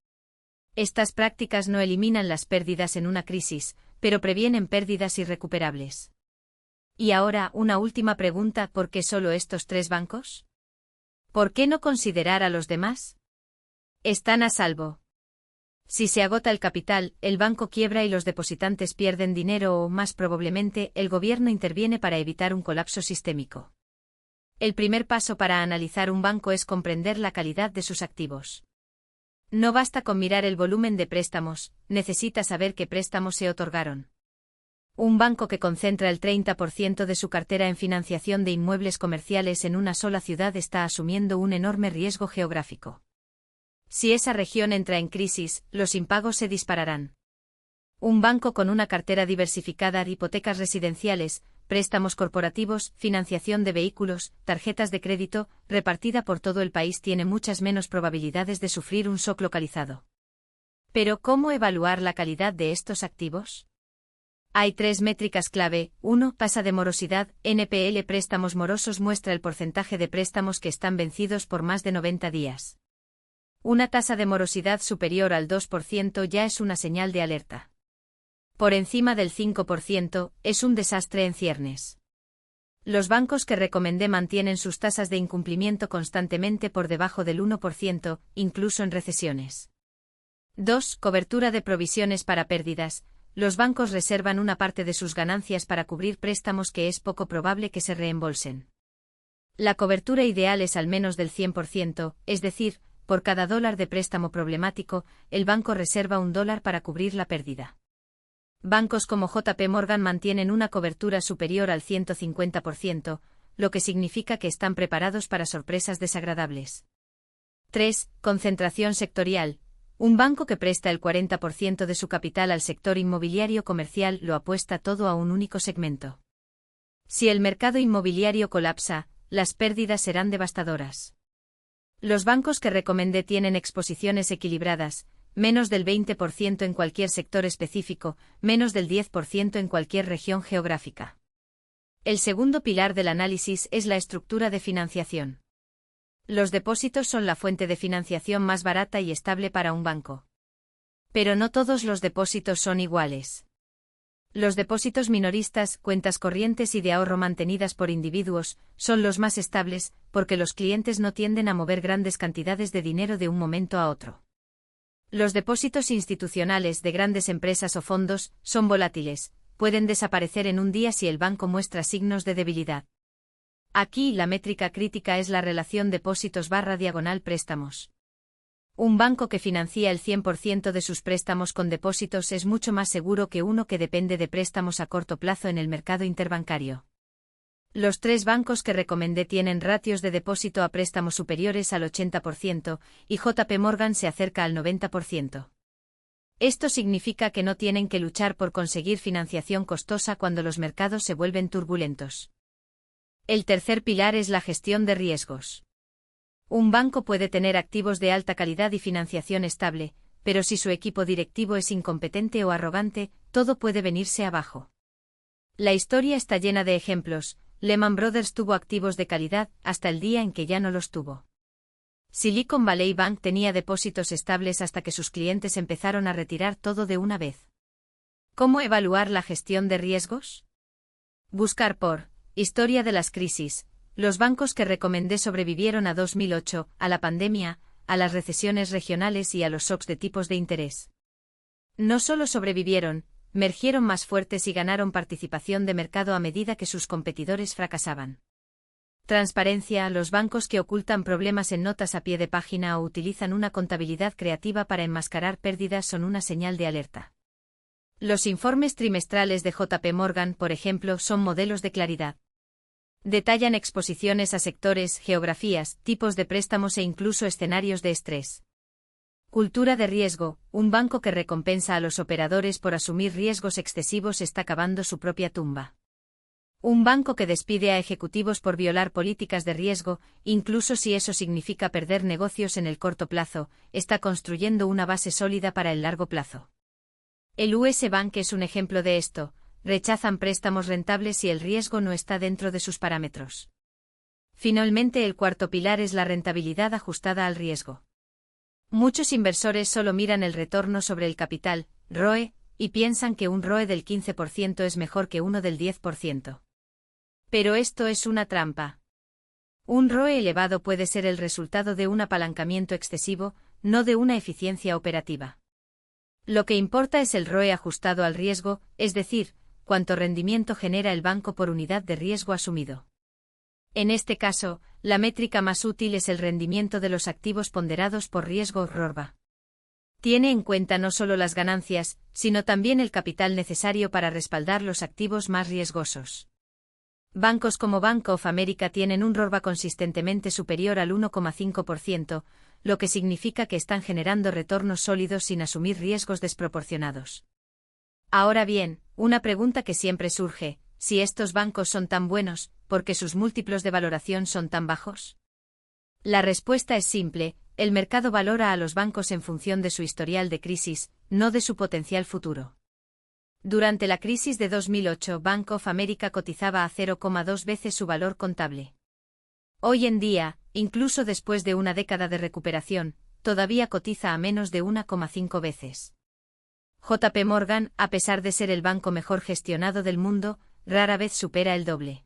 Estas prácticas no eliminan las pérdidas en una crisis, pero previenen pérdidas irrecuperables. Y ahora, una última pregunta: ¿por qué solo estos 3 bancos? ¿Por qué no considerar a los demás? Están a salvo. Si se agota el capital, el banco quiebra y los depositantes pierden dinero o, más probablemente, el gobierno interviene para evitar un colapso sistémico. El primer paso para analizar un banco es comprender la calidad de sus activos. No basta con mirar el volumen de préstamos, necesita saber qué préstamos se otorgaron. Un banco que concentra el 30% de su cartera en financiación de inmuebles comerciales en una sola ciudad está asumiendo un enorme riesgo geográfico. Si esa región entra en crisis, los impagos se dispararán. Un banco con una cartera diversificada, hipotecas residenciales, préstamos corporativos, financiación de vehículos, tarjetas de crédito, repartida por todo el país, tiene muchas menos probabilidades de sufrir un shock localizado. Pero, ¿cómo evaluar la calidad de estos activos? Hay 3 métricas clave. 1. Tasa de morosidad. NPL. Préstamos morosos muestra el porcentaje de préstamos que están vencidos por más de 90 días. Una tasa de morosidad superior al 2% ya es una señal de alerta. Por encima del 5%, es un desastre en ciernes. Los bancos que recomendé mantienen sus tasas de incumplimiento constantemente por debajo del 1%, incluso en recesiones. 2. Cobertura de provisiones para pérdidas. Los bancos reservan una parte de sus ganancias para cubrir préstamos que es poco probable que se reembolsen. La cobertura ideal es al menos del 100%, es decir, por cada $1 de préstamo problemático, el banco reserva $1 para cubrir la pérdida. Bancos como JP Morgan mantienen una cobertura superior al 150%, lo que significa que están preparados para sorpresas desagradables. 3. Concentración sectorial. Un banco que presta el 40% de su capital al sector inmobiliario comercial lo apuesta todo a un único segmento. Si el mercado inmobiliario colapsa, las pérdidas serán devastadoras. Los bancos que recomendé tienen exposiciones equilibradas, menos del 20% en cualquier sector específico, menos del 10% en cualquier región geográfica. El segundo pilar del análisis es la estructura de financiación. Los depósitos son la fuente de financiación más barata y estable para un banco. Pero no todos los depósitos son iguales. Los depósitos minoristas, cuentas corrientes y de ahorro mantenidas por individuos, son los más estables, porque los clientes no tienden a mover grandes cantidades de dinero de un momento a otro. Los depósitos institucionales de grandes empresas o fondos son volátiles, pueden desaparecer en un día si el banco muestra signos de debilidad. Aquí la métrica crítica es la relación depósitos/préstamos. Un banco que financia el 100% de sus préstamos con depósitos es mucho más seguro que uno que depende de préstamos a corto plazo en el mercado interbancario. Los 3 bancos que recomendé tienen ratios de depósito a préstamo superiores al 80%, y JP Morgan se acerca al 90%. Esto significa que no tienen que luchar por conseguir financiación costosa cuando los mercados se vuelven turbulentos. El tercer pilar es la gestión de riesgos. Un banco puede tener activos de alta calidad y financiación estable, pero si su equipo directivo es incompetente o arrogante, todo puede venirse abajo. La historia está llena de ejemplos. Lehman Brothers tuvo activos de calidad hasta el día en que ya no los tuvo. Silicon Valley Bank tenía depósitos estables hasta que sus clientes empezaron a retirar todo de una vez. ¿Cómo evaluar la gestión de riesgos? Buscar por Historia de las crisis. Los bancos que recomendé sobrevivieron a 2008, a la pandemia, a las recesiones regionales y a los shocks de tipos de interés. No solo sobrevivieron, emergieron más fuertes y ganaron participación de mercado a medida que sus competidores fracasaban. Transparencia. Los bancos que ocultan problemas en notas a pie de página o utilizan una contabilidad creativa para enmascarar pérdidas son una señal de alerta. Los informes trimestrales de JP Morgan, por ejemplo, son modelos de claridad. Detallan exposiciones a sectores, geografías, tipos de préstamos e incluso escenarios de estrés. Cultura de riesgo. Un banco que recompensa a los operadores por asumir riesgos excesivos está cavando su propia tumba. Un banco que despide a ejecutivos por violar políticas de riesgo, incluso si eso significa perder negocios en el corto plazo, está construyendo una base sólida para el largo plazo. El US Bank es un ejemplo de esto. Rechazan préstamos rentables si el riesgo no está dentro de sus parámetros. Finalmente, el cuarto pilar es la rentabilidad ajustada al riesgo. Muchos inversores solo miran el retorno sobre el capital, ROE, y piensan que un ROE del 15% es mejor que uno del 10%. Pero esto es una trampa. Un ROE elevado puede ser el resultado de un apalancamiento excesivo, no de una eficiencia operativa. Lo que importa es el ROE ajustado al riesgo, es decir, cuánto rendimiento genera el banco por unidad de riesgo asumido. En este caso, la métrica más útil es el rendimiento de los activos ponderados por riesgo RORVA. Tiene en cuenta no solo las ganancias, sino también el capital necesario para respaldar los activos más riesgosos. Bancos como Bank of America tienen un RORVA consistentemente superior al 1,5%, lo que significa que están generando retornos sólidos sin asumir riesgos desproporcionados. Ahora bien, una pregunta que siempre surge: si estos bancos son tan buenos, ¿por qué sus múltiplos de valoración son tan bajos? La respuesta es simple: el mercado valora a los bancos en función de su historial de crisis, no de su potencial futuro. Durante la crisis de 2008, Bank of America cotizaba a 0,2 veces su valor contable. Hoy en día, incluso después de una década de recuperación, todavía cotiza a menos de 1,5 veces. JP Morgan, a pesar de ser el banco mejor gestionado del mundo, rara vez supera el doble.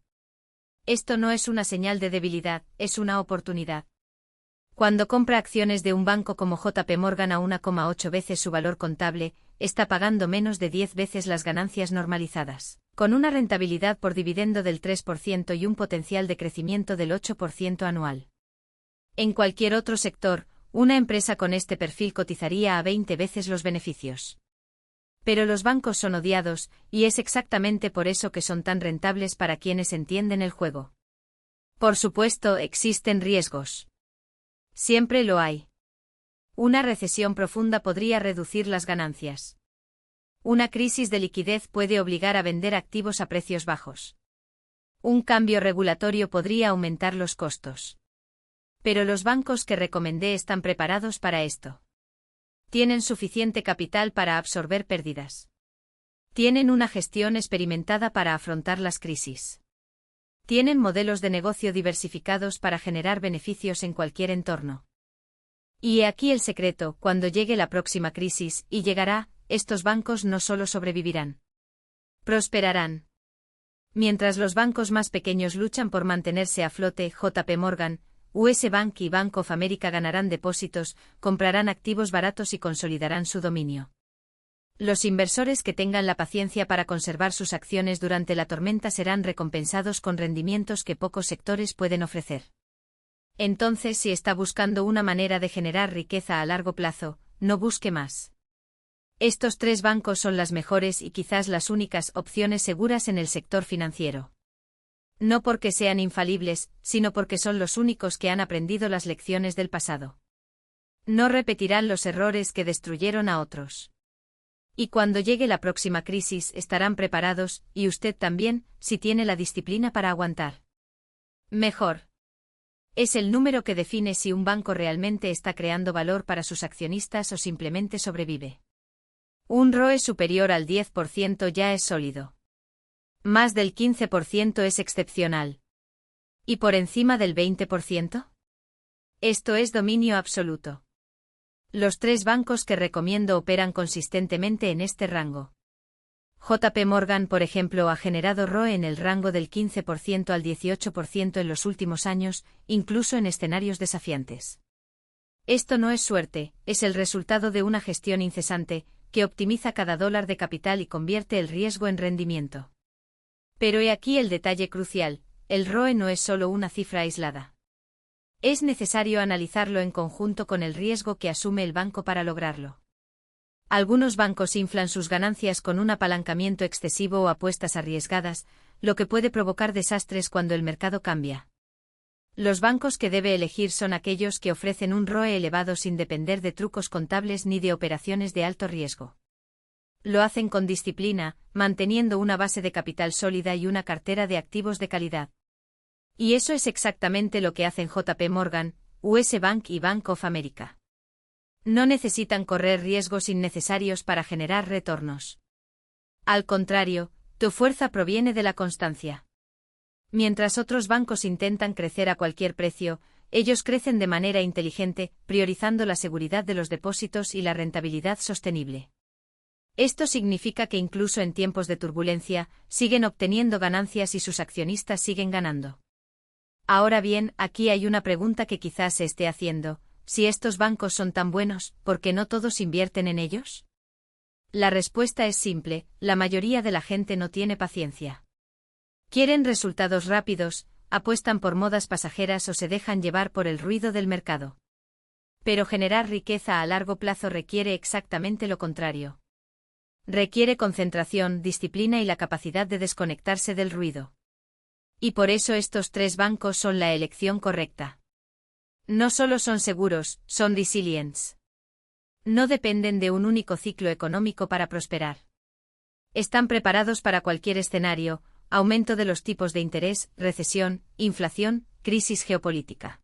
Esto no es una señal de debilidad, es una oportunidad. Cuando compra acciones de un banco como JP Morgan a 1,8 veces su valor contable, está pagando menos de 10 veces las ganancias normalizadas, con una rentabilidad por dividendo del 3% y un potencial de crecimiento del 8% anual. En cualquier otro sector, una empresa con este perfil cotizaría a 20 veces los beneficios. Pero los bancos son odiados, y es exactamente por eso que son tan rentables para quienes entienden el juego. Por supuesto, existen riesgos. Siempre lo hay. Una recesión profunda podría reducir las ganancias. Una crisis de liquidez puede obligar a vender activos a precios bajos. Un cambio regulatorio podría aumentar los costos. Pero los bancos que recomendé están preparados para esto. Tienen suficiente capital para absorber pérdidas. Tienen una gestión experimentada para afrontar las crisis. Tienen modelos de negocio diversificados para generar beneficios en cualquier entorno. Y he aquí el secreto: cuando llegue la próxima crisis, y llegará, estos bancos no solo sobrevivirán, prosperarán. Mientras los bancos más pequeños luchan por mantenerse a flote, JP Morgan, US Bank y Bank of America ganarán depósitos, comprarán activos baratos y consolidarán su dominio. Los inversores que tengan la paciencia para conservar sus acciones durante la tormenta serán recompensados con rendimientos que pocos sectores pueden ofrecer. Entonces, si está buscando una manera de generar riqueza a largo plazo, no busque más. Estos tres bancos son las mejores y quizás las únicas opciones seguras en el sector financiero. No porque sean infalibles, sino porque son los únicos que han aprendido las lecciones del pasado. No repetirán los errores que destruyeron a otros. Y cuando llegue la próxima crisis estarán preparados, y usted también, si tiene la disciplina para aguantar. Mejor. Es el número que define si un banco realmente está creando valor para sus accionistas o simplemente sobrevive. Un ROE superior al 10% ya es sólido. Más del 15% es excepcional. ¿Y por encima del 20%? Esto es dominio absoluto. Los tres bancos que recomiendo operan consistentemente en este rango. JP Morgan, por ejemplo, ha generado ROE en el rango del 15% al 18% en los últimos años, incluso en escenarios desafiantes. Esto no es suerte, es el resultado de una gestión incesante, que optimiza cada dólar de capital y convierte el riesgo en rendimiento. Pero he aquí el detalle crucial, el ROE no es solo una cifra aislada. Es necesario analizarlo en conjunto con el riesgo que asume el banco para lograrlo. Algunos bancos inflan sus ganancias con un apalancamiento excesivo o apuestas arriesgadas, lo que puede provocar desastres cuando el mercado cambia. Los bancos que debe elegir son aquellos que ofrecen un ROE elevado sin depender de trucos contables ni de operaciones de alto riesgo. Lo hacen con disciplina, manteniendo una base de capital sólida y una cartera de activos de calidad. Y eso es exactamente lo que hacen JP Morgan, US Bank y Bank of America. No necesitan correr riesgos innecesarios para generar retornos. Al contrario, tu fuerza proviene de la constancia. Mientras otros bancos intentan crecer a cualquier precio, ellos crecen de manera inteligente, priorizando la seguridad de los depósitos y la rentabilidad sostenible. Esto significa que incluso en tiempos de turbulencia, siguen obteniendo ganancias y sus accionistas siguen ganando. Ahora bien, aquí hay una pregunta que quizás se esté haciendo: si estos bancos son tan buenos, ¿por qué no todos invierten en ellos? La respuesta es simple: la mayoría de la gente no tiene paciencia. Quieren resultados rápidos, apuestan por modas pasajeras o se dejan llevar por el ruido del mercado. Pero generar riqueza a largo plazo requiere exactamente lo contrario. Requiere concentración, disciplina y la capacidad de desconectarse del ruido. Y por eso estos tres bancos son la elección correcta. No solo son seguros, son resilientes. No dependen de un único ciclo económico para prosperar. Están preparados para cualquier escenario: aumento de los tipos de interés, recesión, inflación, crisis geopolítica.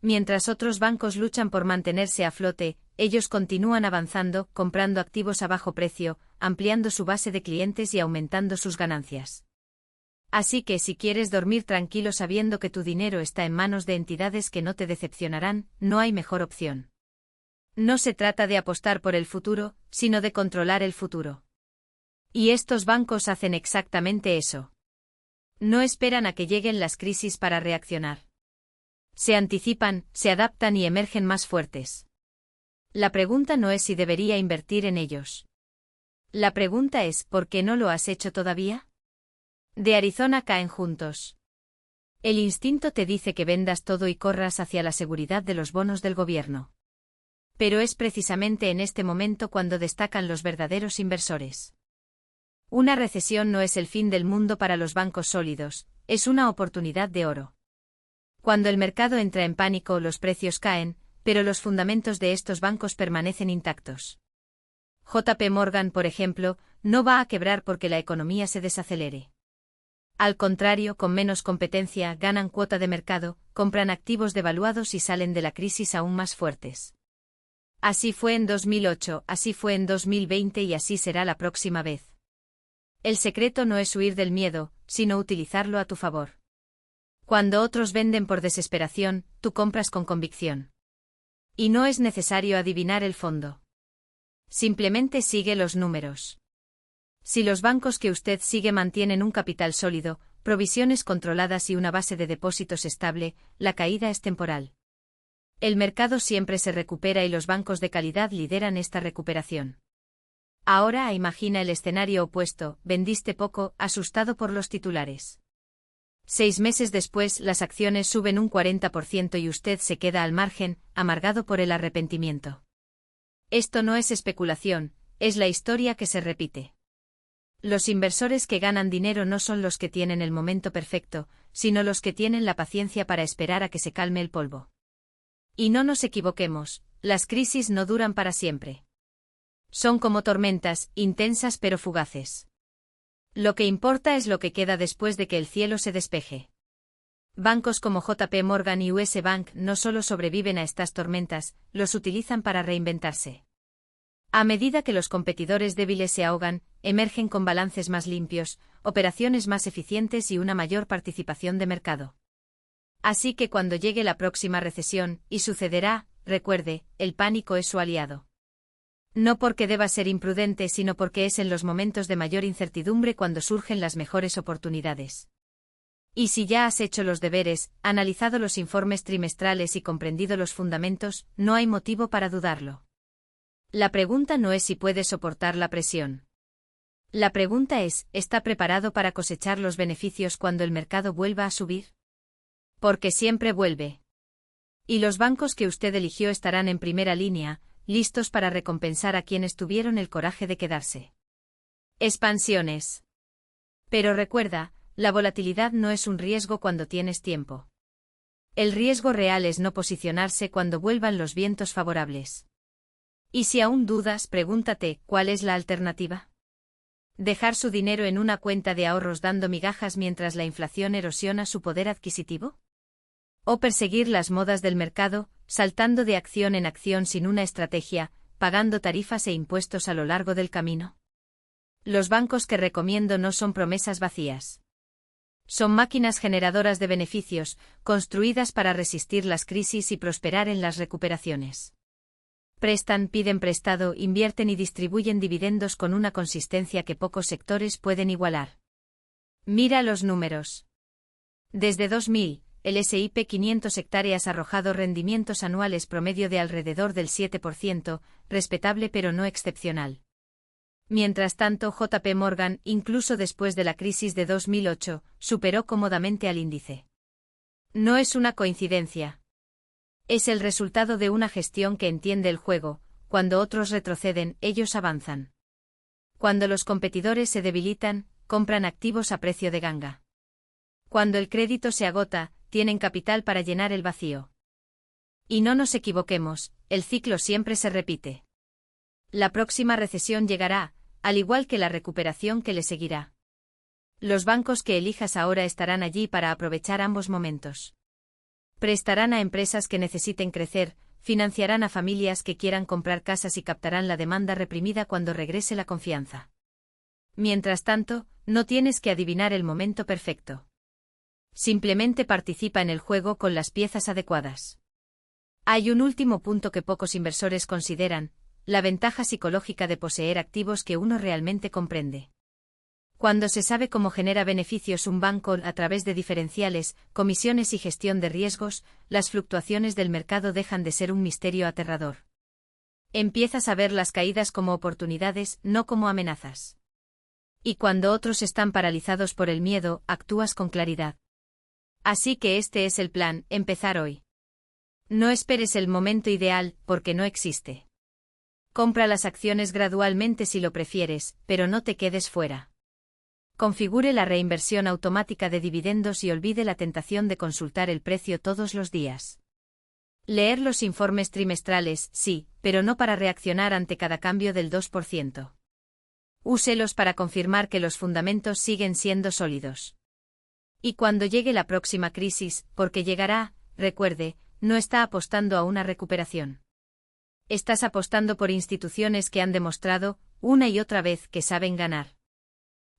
Mientras otros bancos luchan por mantenerse a flote, ellos continúan avanzando, comprando activos a bajo precio, ampliando su base de clientes y aumentando sus ganancias. Así que si quieres dormir tranquilo sabiendo que tu dinero está en manos de entidades que no te decepcionarán, no hay mejor opción. No se trata de apostar por el futuro, sino de controlar el futuro. Y estos bancos hacen exactamente eso. No esperan a que lleguen las crisis para reaccionar. Se anticipan, se adaptan y emergen más fuertes. La pregunta no es si debería invertir en ellos. La pregunta es: ¿por qué no lo has hecho todavía? De Arizona caen juntos. El instinto te dice que vendas todo y corras hacia la seguridad de los bonos del gobierno. Pero es precisamente en este momento cuando destacan los verdaderos inversores. Una recesión no es el fin del mundo para los bancos sólidos, es una oportunidad de oro. Cuando el mercado entra en pánico, los precios caen, pero los fundamentos de estos bancos permanecen intactos. JP Morgan, por ejemplo, no va a quebrar porque la economía se desacelere. Al contrario, con menos competencia, ganan cuota de mercado, compran activos devaluados y salen de la crisis aún más fuertes. Así fue en 2008, así fue en 2020 y así será la próxima vez. El secreto no es huir del miedo, sino utilizarlo a tu favor. Cuando otros venden por desesperación, tú compras con convicción. Y no es necesario adivinar el fondo. Simplemente sigue los números. Si los bancos que usted sigue mantienen un capital sólido, provisiones controladas y una base de depósitos estable, la caída es temporal. El mercado siempre se recupera y los bancos de calidad lideran esta recuperación. Ahora imagina el escenario opuesto: vendiste poco, asustado por los titulares. 6 meses después, las acciones suben un 40% y usted se queda al margen, amargado por el arrepentimiento. Esto no es especulación, es la historia que se repite. Los inversores que ganan dinero no son los que tienen el momento perfecto, sino los que tienen la paciencia para esperar a que se calme el polvo. Y no nos equivoquemos, las crisis no duran para siempre. Son como tormentas, intensas pero fugaces. Lo que importa es lo que queda después de que el cielo se despeje. Bancos como JP Morgan y US Bank no solo sobreviven a estas tormentas, los utilizan para reinventarse. A medida que los competidores débiles se ahogan, emergen con balances más limpios, operaciones más eficientes y una mayor participación de mercado. Así que cuando llegue la próxima recesión, y sucederá, recuerde, el pánico es su aliado. No porque deba ser imprudente, sino porque es en los momentos de mayor incertidumbre cuando surgen las mejores oportunidades. Y si ya has hecho los deberes, analizado los informes trimestrales y comprendido los fundamentos, no hay motivo para dudarlo. La pregunta no es si puedes soportar la presión. La pregunta es, ¿está preparado para cosechar los beneficios cuando el mercado vuelva a subir? Porque siempre vuelve. Y los bancos que usted eligió estarán en primera línea, listos para recompensar a quienes tuvieron el coraje de quedarse. Expansiones. Pero recuerda, la volatilidad no es un riesgo cuando tienes tiempo. El riesgo real es no posicionarse cuando vuelvan los vientos favorables. Y si aún dudas, pregúntate, ¿cuál es la alternativa? ¿Dejar su dinero en una cuenta de ahorros dando migajas mientras la inflación erosiona su poder adquisitivo? ¿O perseguir las modas del mercado, saltando de acción en acción sin una estrategia, pagando tarifas e impuestos a lo largo del camino? Los bancos que recomiendo no son promesas vacías. Son máquinas generadoras de beneficios, construidas para resistir las crisis y prosperar en las recuperaciones. Prestan, piden prestado, invierten y distribuyen dividendos con una consistencia que pocos sectores pueden igualar. Mira los números. Desde 2000, el S&P 500 hectáreas ha arrojado rendimientos anuales promedio de alrededor del 7%, respetable pero no excepcional. Mientras tanto, JP Morgan, incluso después de la crisis de 2008, superó cómodamente al índice. No es una coincidencia. Es el resultado de una gestión que entiende el juego: cuando otros retroceden, ellos avanzan. Cuando los competidores se debilitan, compran activos a precio de ganga. Cuando el crédito se agota, tienen capital para llenar el vacío. Y no nos equivoquemos, el ciclo siempre se repite. La próxima recesión llegará, al igual que la recuperación que le seguirá. Los bancos que elijas ahora estarán allí para aprovechar ambos momentos. Prestarán a empresas que necesiten crecer, financiarán a familias que quieran comprar casas y captarán la demanda reprimida cuando regrese la confianza. Mientras tanto, no tienes que adivinar el momento perfecto. Simplemente participa en el juego con las piezas adecuadas. Hay un último punto que pocos inversores consideran: la ventaja psicológica de poseer activos que uno realmente comprende. Cuando se sabe cómo genera beneficios un banco a través de diferenciales, comisiones y gestión de riesgos, las fluctuaciones del mercado dejan de ser un misterio aterrador. Empiezas a ver las caídas como oportunidades, no como amenazas. Y cuando otros están paralizados por el miedo, actúas con claridad. Así que este es el plan: empezar hoy. No esperes el momento ideal, porque no existe. Compra las acciones gradualmente si lo prefieres, pero no te quedes fuera. Configure la reinversión automática de dividendos y olvide la tentación de consultar el precio todos los días. Leer los informes trimestrales, sí, pero no para reaccionar ante cada cambio del 2%. Úselos para confirmar que los fundamentos siguen siendo sólidos. Y cuando llegue la próxima crisis, porque llegará, recuerde, no está apostando a una recuperación. Estás apostando por instituciones que han demostrado, una y otra vez, que saben ganar.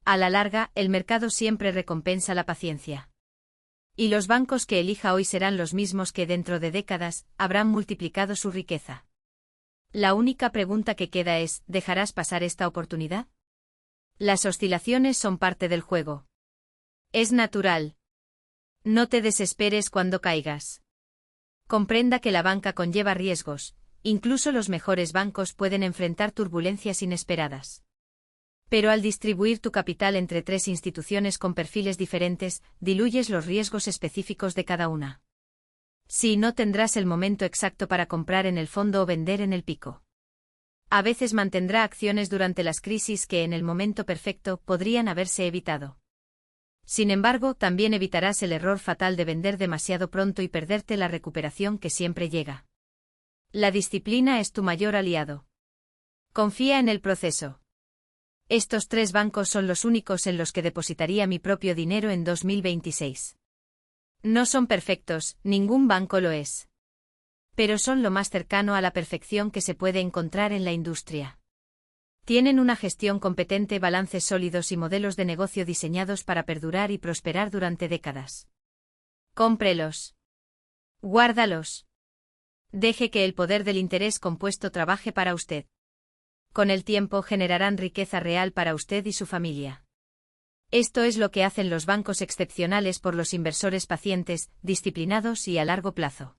A la larga, el mercado siempre recompensa la paciencia. Y los bancos que elija hoy serán los mismos que dentro de décadas habrán multiplicado su riqueza. La única pregunta que queda es: ¿dejarás pasar esta oportunidad? Las oscilaciones son parte del juego. Es natural. No te desesperes cuando caigas. Comprenda que la banca conlleva riesgos, incluso los mejores bancos pueden enfrentar turbulencias inesperadas. Pero al distribuir tu capital entre 3 instituciones con perfiles diferentes, diluyes los riesgos específicos de cada una. Sí, no tendrás el momento exacto para comprar en el fondo o vender en el pico. A veces mantendrá acciones durante las crisis que en el momento perfecto podrían haberse evitado. Sin embargo, también evitarás el error fatal de vender demasiado pronto y perderte la recuperación que siempre llega. La disciplina es tu mayor aliado. Confía en el proceso. Estos 3 bancos son los únicos en los que depositaría mi propio dinero en 2026. No son perfectos, ningún banco lo es. Pero son lo más cercano a la perfección que se puede encontrar en la industria. Tienen una gestión competente, balances sólidos y modelos de negocio diseñados para perdurar y prosperar durante décadas. Cómprelos. Guárdalos. Deje que el poder del interés compuesto trabaje para usted. con el tiempo generarán riqueza real para usted y su familia. Esto es lo que hacen los bancos excepcionales por los inversores pacientes, disciplinados y a largo plazo.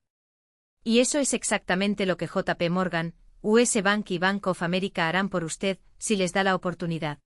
Y eso es exactamente lo que JP Morgan, US Bank y Bank of America harán por usted, si les da la oportunidad.